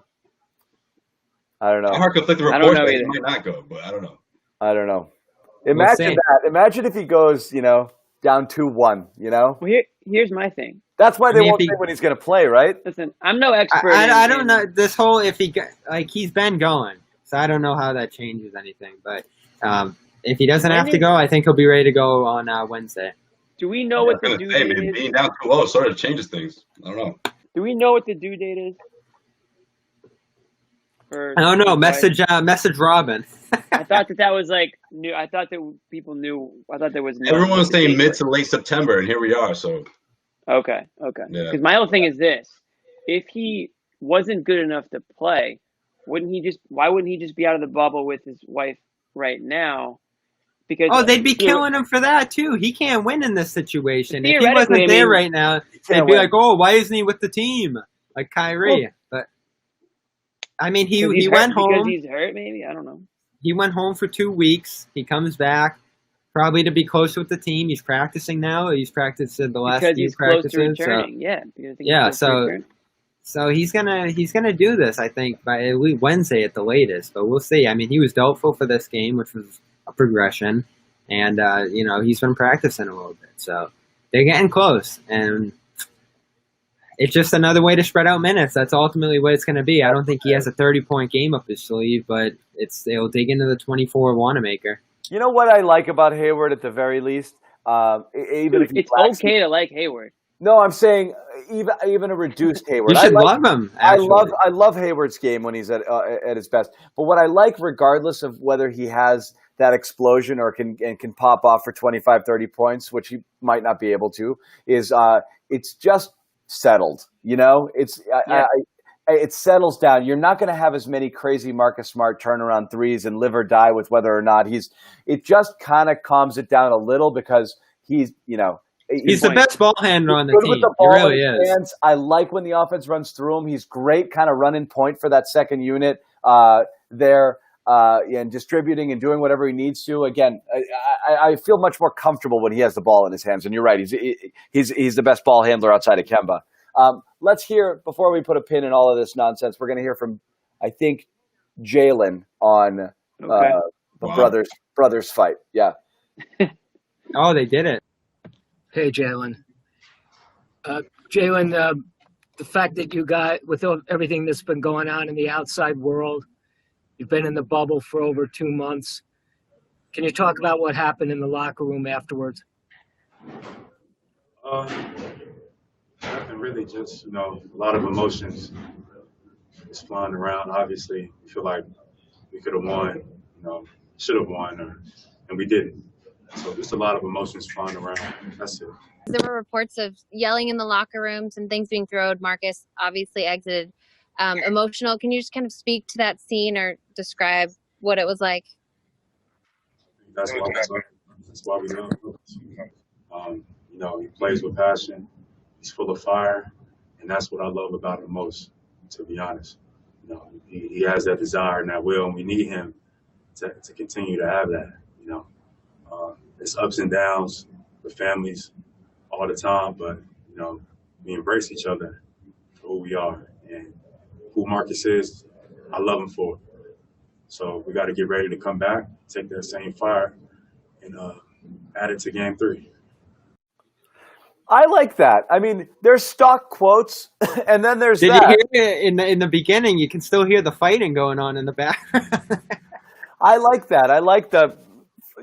Speaker 1: I don't know.
Speaker 3: I heard conflicting reports that he might not go, but I don't know.
Speaker 1: I don't know. Imagine that. Imagine if he goes, down 2-1,
Speaker 2: Well, here's my thing.
Speaker 1: That's why they won't say when he's going to play, right?
Speaker 2: Listen, I'm no expert.
Speaker 4: I don't know. This whole, he's been going. So I don't know how that changes anything. But if he doesn't have to go, I think he'll be ready to go on Wednesday.
Speaker 2: Do we know what the due date is?
Speaker 3: Being down 2-0 sort of changes things. I don't know.
Speaker 2: Do we know what the due date is?
Speaker 4: I don't know. Message Robin.
Speaker 2: I thought that was new. I thought that people knew. I thought there was.
Speaker 3: Everyone was saying mid to late September, and here we are. So.
Speaker 2: Okay.
Speaker 3: Yeah.
Speaker 2: Because my whole thing is this: if he wasn't good enough to play, why wouldn't he just be out of the bubble with his wife right now? Because
Speaker 4: they'd be killing him for that too. He can't win in this situation. If he wasn't
Speaker 2: Theoretically,
Speaker 4: there right now, they'd be like, "Oh, why isn't he with the team?" Like Kyrie. But I mean, he went home
Speaker 2: because he's hurt. Maybe I don't know.
Speaker 4: He went home for 2 weeks. He comes back probably to be close with the team. He's practicing now. He's practiced the last few practices.
Speaker 2: Close to returning.
Speaker 4: So he's gonna do this, I think, by at least Wednesday at the latest. But we'll see. I mean, he was doubtful for this game, which was a progression, and he's been practicing a little bit. So they're getting close, and it's just another way to spread out minutes. That's ultimately what it's going to be. I don't think he has a 30-point game up his sleeve, but they'll dig into the 24 Wanamaker.
Speaker 1: You know what I like about Hayward at the very least? Even if
Speaker 2: it's okay to like Hayward.
Speaker 1: No, I'm saying even a reduced Hayward.
Speaker 4: You should love him. Actually.
Speaker 1: I love Hayward's game when he's at his best. But what I like, regardless of whether he has that explosion or can pop off for 25, 30 points, which he might not be able to, is it's just settled. It settles down. You're not going to have as many crazy Marcus Smart turnaround threes and live or die with whether or not it just kind of calms it down a little because he's
Speaker 4: the best ball handler on the team.
Speaker 1: With the ball
Speaker 4: he really is.
Speaker 1: Hands. I like when the offense runs through him. He's great kind of running point for that second unit there and distributing and doing whatever he needs to. Again, I feel much more comfortable when he has the ball in his hands. And you're right. He's the best ball handler outside of Kemba. Let's hear, before we put a pin in all of this nonsense, we're going to hear from, I think, Jaylen on the brothers fight. Yeah.
Speaker 4: Oh, they did it.
Speaker 10: Hey, Jaylen. Jaylen, the fact that you got, with everything that's been going on in the outside world, you've been in the bubble for over 2 months. Can you talk about what happened in the locker room afterwards?
Speaker 11: Nothing really, just, a lot of emotions just flying around. Obviously, we feel like we could have won, should have won, and we didn't. So just a lot of emotions flying around. That's it.
Speaker 7: There were reports of yelling in the locker rooms and things being thrown. Marcus obviously exited. Emotional. Can you just kind of speak to that scene or describe what it was like?
Speaker 11: That's why we know. He plays with passion. He's full of fire, and that's what I love about him most. To be honest, he has that desire and that will, and we need him to continue to have that. It's ups and downs with families all the time, but we embrace each other for who we are and who Marcus is. I love him for it. So we got to get ready to come back, take that same fire, and add it to Game 3.
Speaker 1: I like that. I mean, there's stock quotes, and then there's
Speaker 4: Did
Speaker 1: that.
Speaker 4: you hear it in the beginning? You can still hear the fighting going on in the background.
Speaker 1: I like that. I like the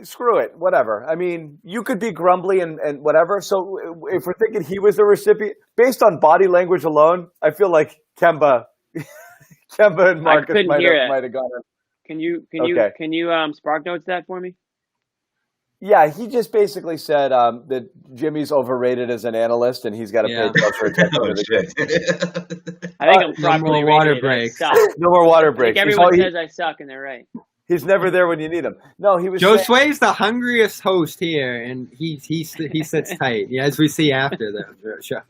Speaker 1: screw it, whatever. I mean, you could be grumbly and whatever. So if we're thinking he was the recipient, based on body language alone, I feel like Kemba and Marcus might have gone in.
Speaker 2: Can you spark notes that for me?
Speaker 1: Yeah, he just basically said that Jimmy's overrated as an analyst, and he's got to pay closer attention to the game.
Speaker 2: I think I'm properly
Speaker 4: no more water
Speaker 2: rated.
Speaker 4: breaks.
Speaker 2: I suck.
Speaker 1: No more water breaks.
Speaker 2: Like everyone says I suck, and they're right.
Speaker 1: He's never there when you need him. No, he was.
Speaker 4: Joe Sway's the hungriest host here, and he sits tight. Yeah, as we see after the shows.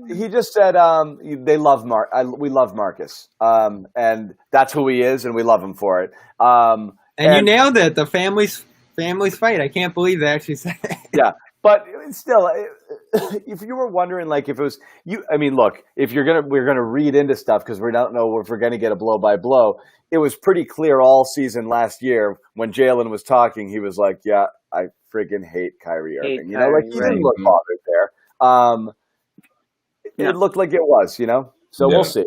Speaker 1: He just said they love we love Marcus, and that's who he is, and we love him for it.
Speaker 4: And you nailed it. The family's fight. I can't believe they actually said it.
Speaker 1: Yeah, but still, if you were wondering, like, if it was you, I mean, look, if we're gonna read into stuff because we don't know if we're gonna get a blow by blow. It was pretty clear all season last year when Jaylen was talking. He was like, "Yeah, I friggin' hate Kyrie Irving." He didn't look bothered there. It looked like it was, So we'll see.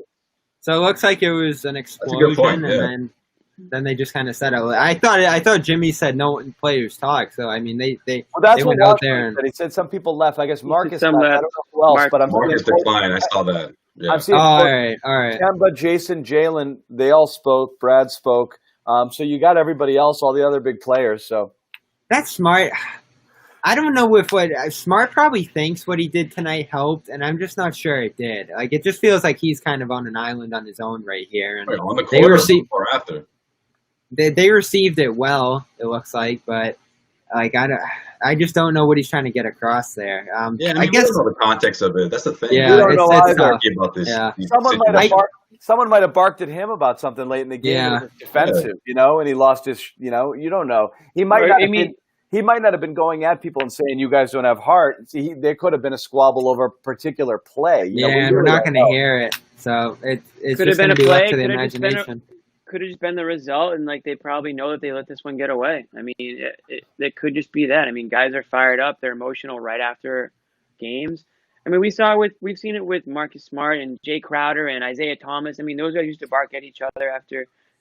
Speaker 4: So it looks like it was an explosion, and then they just kind of said it. I thought Jimmy said no players talk. So I mean, they went out there and
Speaker 1: he said some people left. I guess Marcus left.
Speaker 2: Some left.
Speaker 1: I don't know who else, but
Speaker 3: Marcus declined. I saw that. Yeah.
Speaker 1: I've seen
Speaker 4: all right.
Speaker 1: Kemba, Jason, Jaylen, they all spoke. Brad spoke. So you got everybody else, all the other big players. So
Speaker 4: that's smart. I don't know if what Smart probably thinks what he did tonight helped, and I'm just not sure it did. Like, it just feels like he's kind of on an island on his own right here. And
Speaker 3: on the court or after?
Speaker 4: They received it well, it looks like, but like I just don't know what he's trying to get across there.
Speaker 3: I guess we don't know the context of it. That's the thing.
Speaker 1: Yeah, we don't know either.
Speaker 3: About this,
Speaker 1: someone might have barked at him about something late in the game.
Speaker 4: Yeah.
Speaker 1: It was defensive, and he lost his. You don't know. He might not. He might not have been going at people and saying you guys don't have heart. See, there could have been a squabble over a particular play.
Speaker 4: We're not going to hear it. So it's
Speaker 2: could
Speaker 4: just
Speaker 2: have been
Speaker 4: going to
Speaker 2: a
Speaker 4: be
Speaker 2: play.
Speaker 4: left to the imagination.
Speaker 2: Could have just been the result, and like they probably know that they let this one get away. I mean, it could just be that. I mean, guys are fired up, they're emotional right after games. I mean, we've seen it with Marcus Smart and Jay Crowder and Isaiah Thomas. I mean, those guys used to bark at each other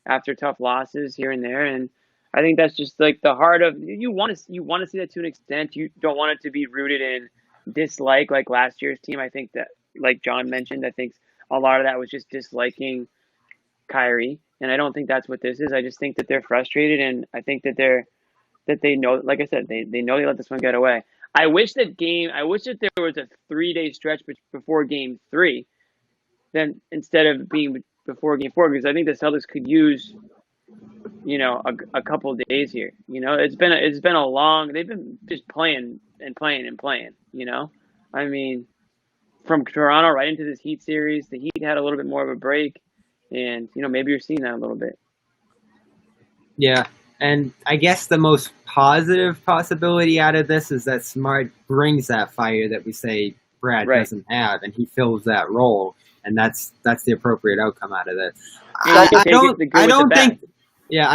Speaker 2: after tough losses here and there, and I think that's just like the heart of you want to see that to an extent. You don't want it to be rooted in dislike like last year's team. I think that, like John mentioned, I think a lot of that was just disliking Kyrie. And I don't think that's what this is. I just think that they're frustrated, and I think that they know, like I said, they know they let this one get away. I wish that there was a 3-day stretch before Game 3, then instead of being before Game 4, because I think the Celtics could use, a couple of days here. It's been a long. They've been just playing and playing and playing. I mean, from Toronto right into this Heat series, the Heat had a little bit more of a break. And, maybe you're seeing that a little bit.
Speaker 4: Yeah. And I guess the most positive possibility out of this is that Smart brings that fire that we say Brad doesn't have, and he fills that role. And that's the appropriate outcome out of this. I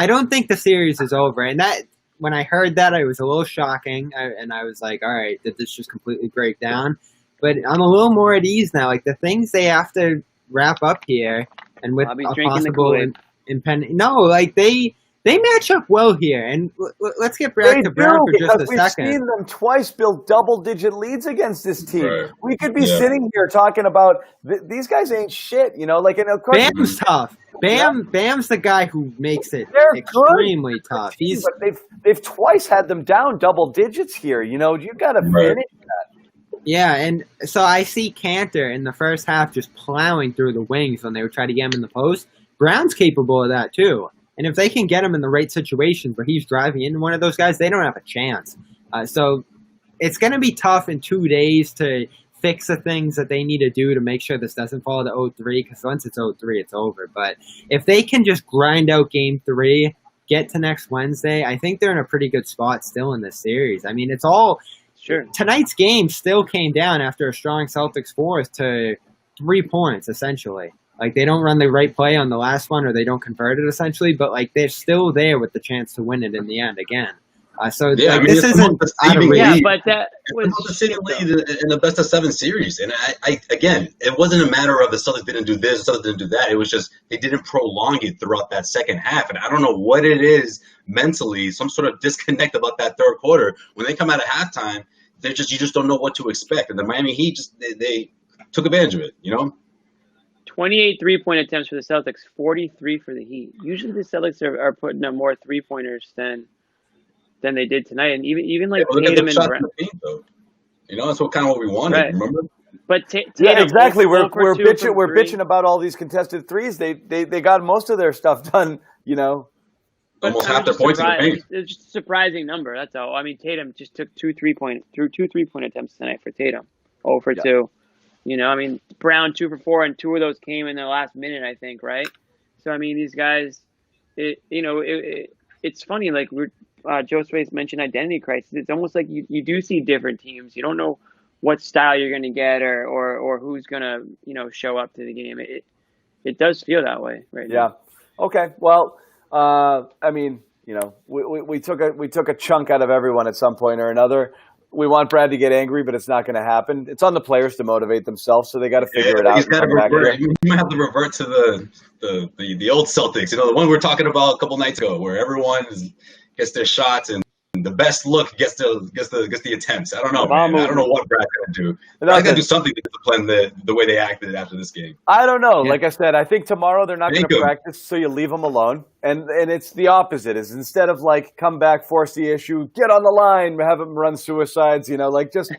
Speaker 4: don't think the series is over. And that, when I heard that, it was a little shocking. And I was like, all right, did this just completely break down? But I'm a little more at ease now. Like, the things they have to wrap up here, and with a possible impending, they match up well here. And let's get back to Brown for just a second.
Speaker 1: We've seen them twice build double-digit leads against this team. Right. We could be sitting here talking about these guys ain't shit,
Speaker 4: Bam's tough. Bam's the guy who makes it extremely tough.
Speaker 1: But they've twice had them down double digits here. You got to manage that.
Speaker 4: Yeah, and so I see Kanter in the first half just plowing through the wings when they would try to get him in the post. Brown's capable of that too. And if they can get him in the right situations where he's driving into one of those guys, they don't have a chance. So it's going to be tough in 2 days to fix the things that they need to do to make sure this doesn't fall to 0-3, because once it's 0-3, it's over. But if they can just grind out Game 3, get to next Wednesday, I think they're in a pretty good spot still in this series. I mean, it's all
Speaker 2: Sure.
Speaker 4: Tonight's game still came down after a strong Celtics fourth to 3 points, essentially. Like, they don't run the right play on the last one, or they don't convert it, essentially, but, like, they're still there with the chance to win it in the end again. This isn't out of reach.
Speaker 2: Yeah, but that was
Speaker 3: the same lead in the best of 7 series. And I again, it wasn't a matter of the Celtics didn't do this, the Celtics didn't do that. It was just they didn't prolong it throughout that second half. And I don't know what it is mentally, some sort of disconnect about that third quarter. When they come out of halftime, you just don't know what to expect. And the Miami Heat they took advantage of it,
Speaker 2: 28 3-point attempts for the Celtics, 43 for the Heat. Usually the Celtics are putting up more 3-pointers than they did tonight, and even like Tatum and Brown.
Speaker 3: That's what we wanted. Right. Remember?
Speaker 2: But Tatum,
Speaker 1: exactly. We're bitching about all these contested threes. They got most of their stuff done.
Speaker 3: Almost half their points in the paint.
Speaker 2: It's just a surprising number. That's all. I mean, Tatum just took two 3-point attempts tonight for Tatum. 0 for 2. I mean, Brown 2 for 4, and 2 of those came in the last minute, I think. Right. So I mean, these guys, it's funny. Like Joe Sway's mentioned identity crisis. It's almost like you do see different teams. You don't know what style you're going to get or who's going to show up to the game. It does feel that way right now.
Speaker 1: Yeah. Okay. Well, I mean, we took a chunk out of everyone at some point or another. We want Brad to get angry, but it's not going to happen. It's on the players to motivate themselves, so they got to figure it out.
Speaker 3: He's got to revert. You might have to revert to the old Celtics. The one we were talking about a couple nights ago, where everyone gets their shots and the best look gets the attempts. I don't know, man. I don't know what Brad's going to do. Brad's going to do something to discipline the way they acted after this game.
Speaker 1: I don't know. Yeah. Like I said, I think tomorrow they're not going to practice, so you leave them alone. And it's the opposite. Is instead of come back, force the issue, get on the line, have them run suicides. Just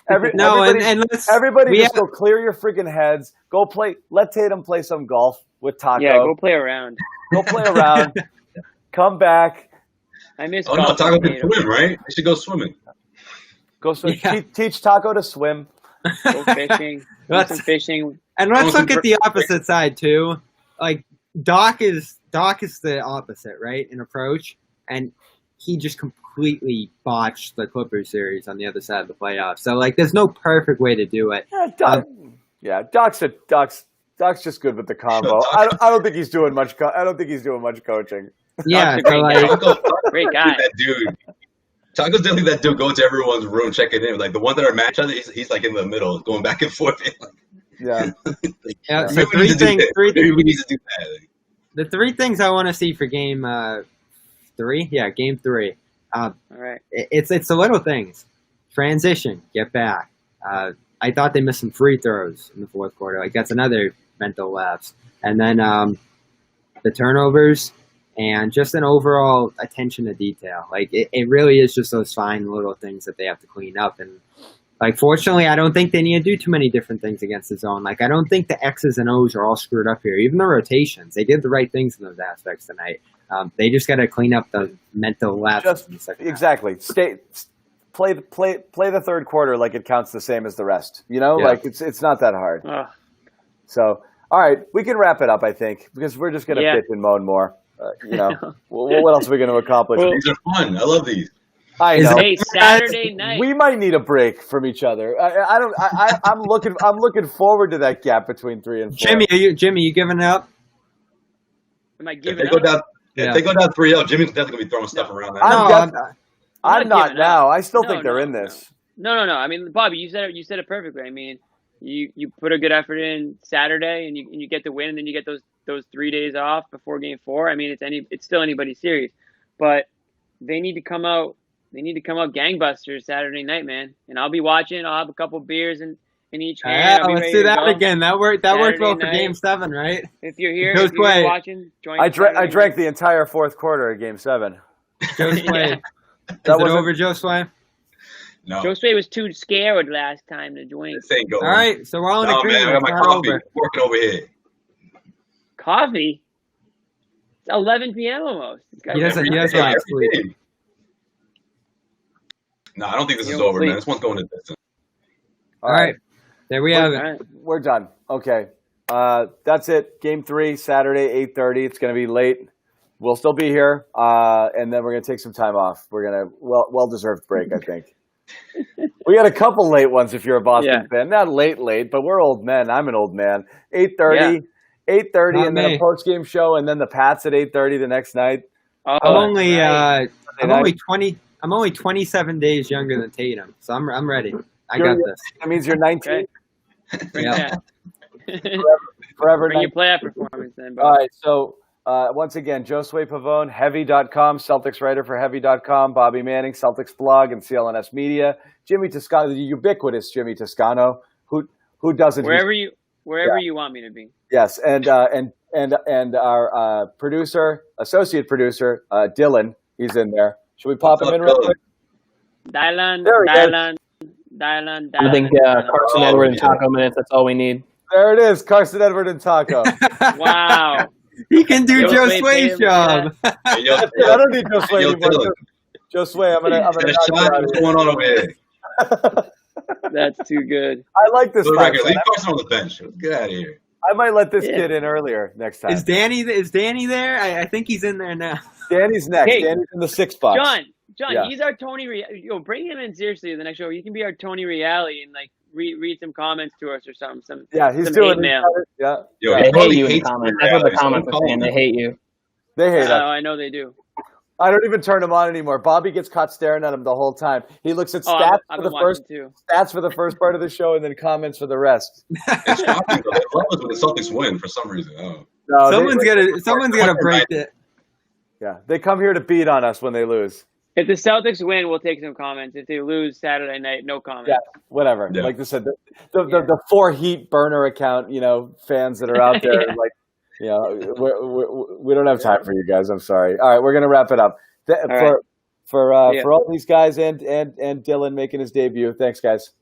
Speaker 1: everybody just go clear your freaking heads. Go play. Let Tatum play some golf with Taco.
Speaker 2: Yeah, go play around.
Speaker 1: Come back.
Speaker 2: I miss.
Speaker 3: Oh no, Taco can swim, right? They should go swimming.
Speaker 1: Go swim. Yeah. Teach Taco to swim.
Speaker 2: Go fishing. Some fishing.
Speaker 4: And let's look at the opposite side too. Like Doc is the opposite, right? In approach, and he just completely botched the Clippers series on the other side of the playoffs. So there's no perfect way to do it.
Speaker 1: Doc's just good with the combo. I don't think he's doing much. I don't think he's doing much coaching.
Speaker 4: Yeah,
Speaker 2: great guy.
Speaker 3: That dude. Taco's definitely that dude going to everyone's room, checking in. Like the one that are match other, he's in the middle, going back and forth.
Speaker 1: Yeah.
Speaker 4: So we need to do that. The 3 things I want to see for game 3. Yeah, game 3.
Speaker 2: All right.
Speaker 4: It's the little things. Transition, get back. I thought they missed some free throws in the fourth quarter. That's another mental lapse. And then the turnovers and just an overall attention to detail. It really is just those fine little things that they have to clean up. And fortunately, I don't think they need to do too many different things against the zone. I don't think the X's and O's are all screwed up here. Even the rotations, they did the right things in those aspects tonight. They just got to clean up the mental lapses in the second half.
Speaker 1: Exactly. Play the third quarter like it counts the same as the rest. It's not that hard. So, all right, we can wrap it up, I think, because we're just going to bitch and moan more. What else are we going to accomplish?
Speaker 3: These are fun. I love these.
Speaker 1: I know.
Speaker 2: Hey, Saturday night.
Speaker 1: We might need a break from each other. I'm looking forward to that gap between 3 and 4.
Speaker 4: Jimmy, you giving up?
Speaker 2: Am I giving up?
Speaker 3: If they go down 3-0, Jimmy's definitely going to be throwing stuff around that.
Speaker 1: I'm not now. I still think they're in this.
Speaker 2: No. I mean, Bobby, you said it perfectly. I mean, you put a good effort in Saturday, and you get the win, and then you get those 3 days off before Game 4. I mean, it's still anybody's series, but they need to come out. They need to come out gangbusters Saturday night, man. And I'll be watching. I'll have a couple beers in each hand.
Speaker 4: Let's do that again. That worked well for Game 7, right?
Speaker 2: If you're here, if you're watching, join.
Speaker 1: I drank the entire fourth quarter of Game 7.
Speaker 4: Joe Sway. Is it over, Joe Sway?
Speaker 3: No.
Speaker 2: Joe Sway was too scared last time to drink.
Speaker 4: All right, so we're all in agreement.
Speaker 3: Man, I got my coffee working over here.
Speaker 2: Coffee? It's 11 p.m. almost.
Speaker 4: He doesn't like sleep.
Speaker 3: No, I don't think this is over, man. This one's going to distance.
Speaker 4: All right. There we have it.
Speaker 2: All right.
Speaker 1: We're done. Okay. That's it. Game 3, Saturday, 8:30. It's going to be late. We'll still be here, and then we're going to take some time off. We're going to well-deserved break, I think. We had a couple late ones if you're a Boston fan. Not late, but we're old men. I'm an old man. 8:30, 8:30, and then a post-game show, and then the Pats at 8:30 the next night.
Speaker 4: I'm only 27 days younger than Tatum, so I'm ready. I got this.
Speaker 1: That means you're 19.
Speaker 2: Yeah.
Speaker 1: Forever.
Speaker 2: Bring your playoff performance then. Bro.
Speaker 1: All right, so once again, Josue Pavone, Heavy.com, Celtics writer for Heavy.com, Bobby Manning, Celtics blog and CLNS Media, Jimmy Toscano, the ubiquitous Jimmy Toscano, who doesn't
Speaker 2: wherever you want me to be.
Speaker 1: Yes, and our associate producer, Dylan, he's in there. Should we pop him in real quick?
Speaker 2: Dylan.
Speaker 12: I think Carson Edward and Taco Minutes, that's all we need.
Speaker 1: There it is, Carson Edward and Taco.
Speaker 2: Wow.
Speaker 4: He can do Josue's job.
Speaker 1: I don't need Josue anymore. Josue, I'm gonna
Speaker 3: What's going on over here?
Speaker 2: That's too good.
Speaker 1: I like this.
Speaker 3: Leave Carson on the bench. Get out of here.
Speaker 1: I might let this kid in earlier next time.
Speaker 4: Is Danny there? I think he's in there now.
Speaker 1: Danny's next.
Speaker 2: Hey,
Speaker 1: Danny's in the 6 box.
Speaker 2: John, he's our Tony. Bring him in seriously the next show. He can be our Tony Reale and like read some comments to us or something.
Speaker 1: He's doing
Speaker 2: mail.
Speaker 1: Yeah.
Speaker 12: They hate you in the comments. That's what the comments are saying. They hate you.
Speaker 1: They hate us.
Speaker 2: I know they do.
Speaker 1: I don't even turn him on anymore. Bobby gets caught staring at him the whole time. He looks at stats for the first part of the show and then comments for the rest.
Speaker 3: It's shocking though. They love us when the Celtics win for some reason. Oh.
Speaker 1: No,
Speaker 4: someone's gonna break it.
Speaker 1: Yeah, they come here to beat on us when they lose.
Speaker 2: If the Celtics win, we'll take some comments. If they lose Saturday night, no comments.
Speaker 1: Yeah, whatever.
Speaker 3: Yeah.
Speaker 1: Like I said, the 4 Heat burner account, fans that are out there, like, we don't have time for you guys. I'm sorry. All right, we're gonna wrap it up. For all these guys and Dylan making his debut. Thanks, guys.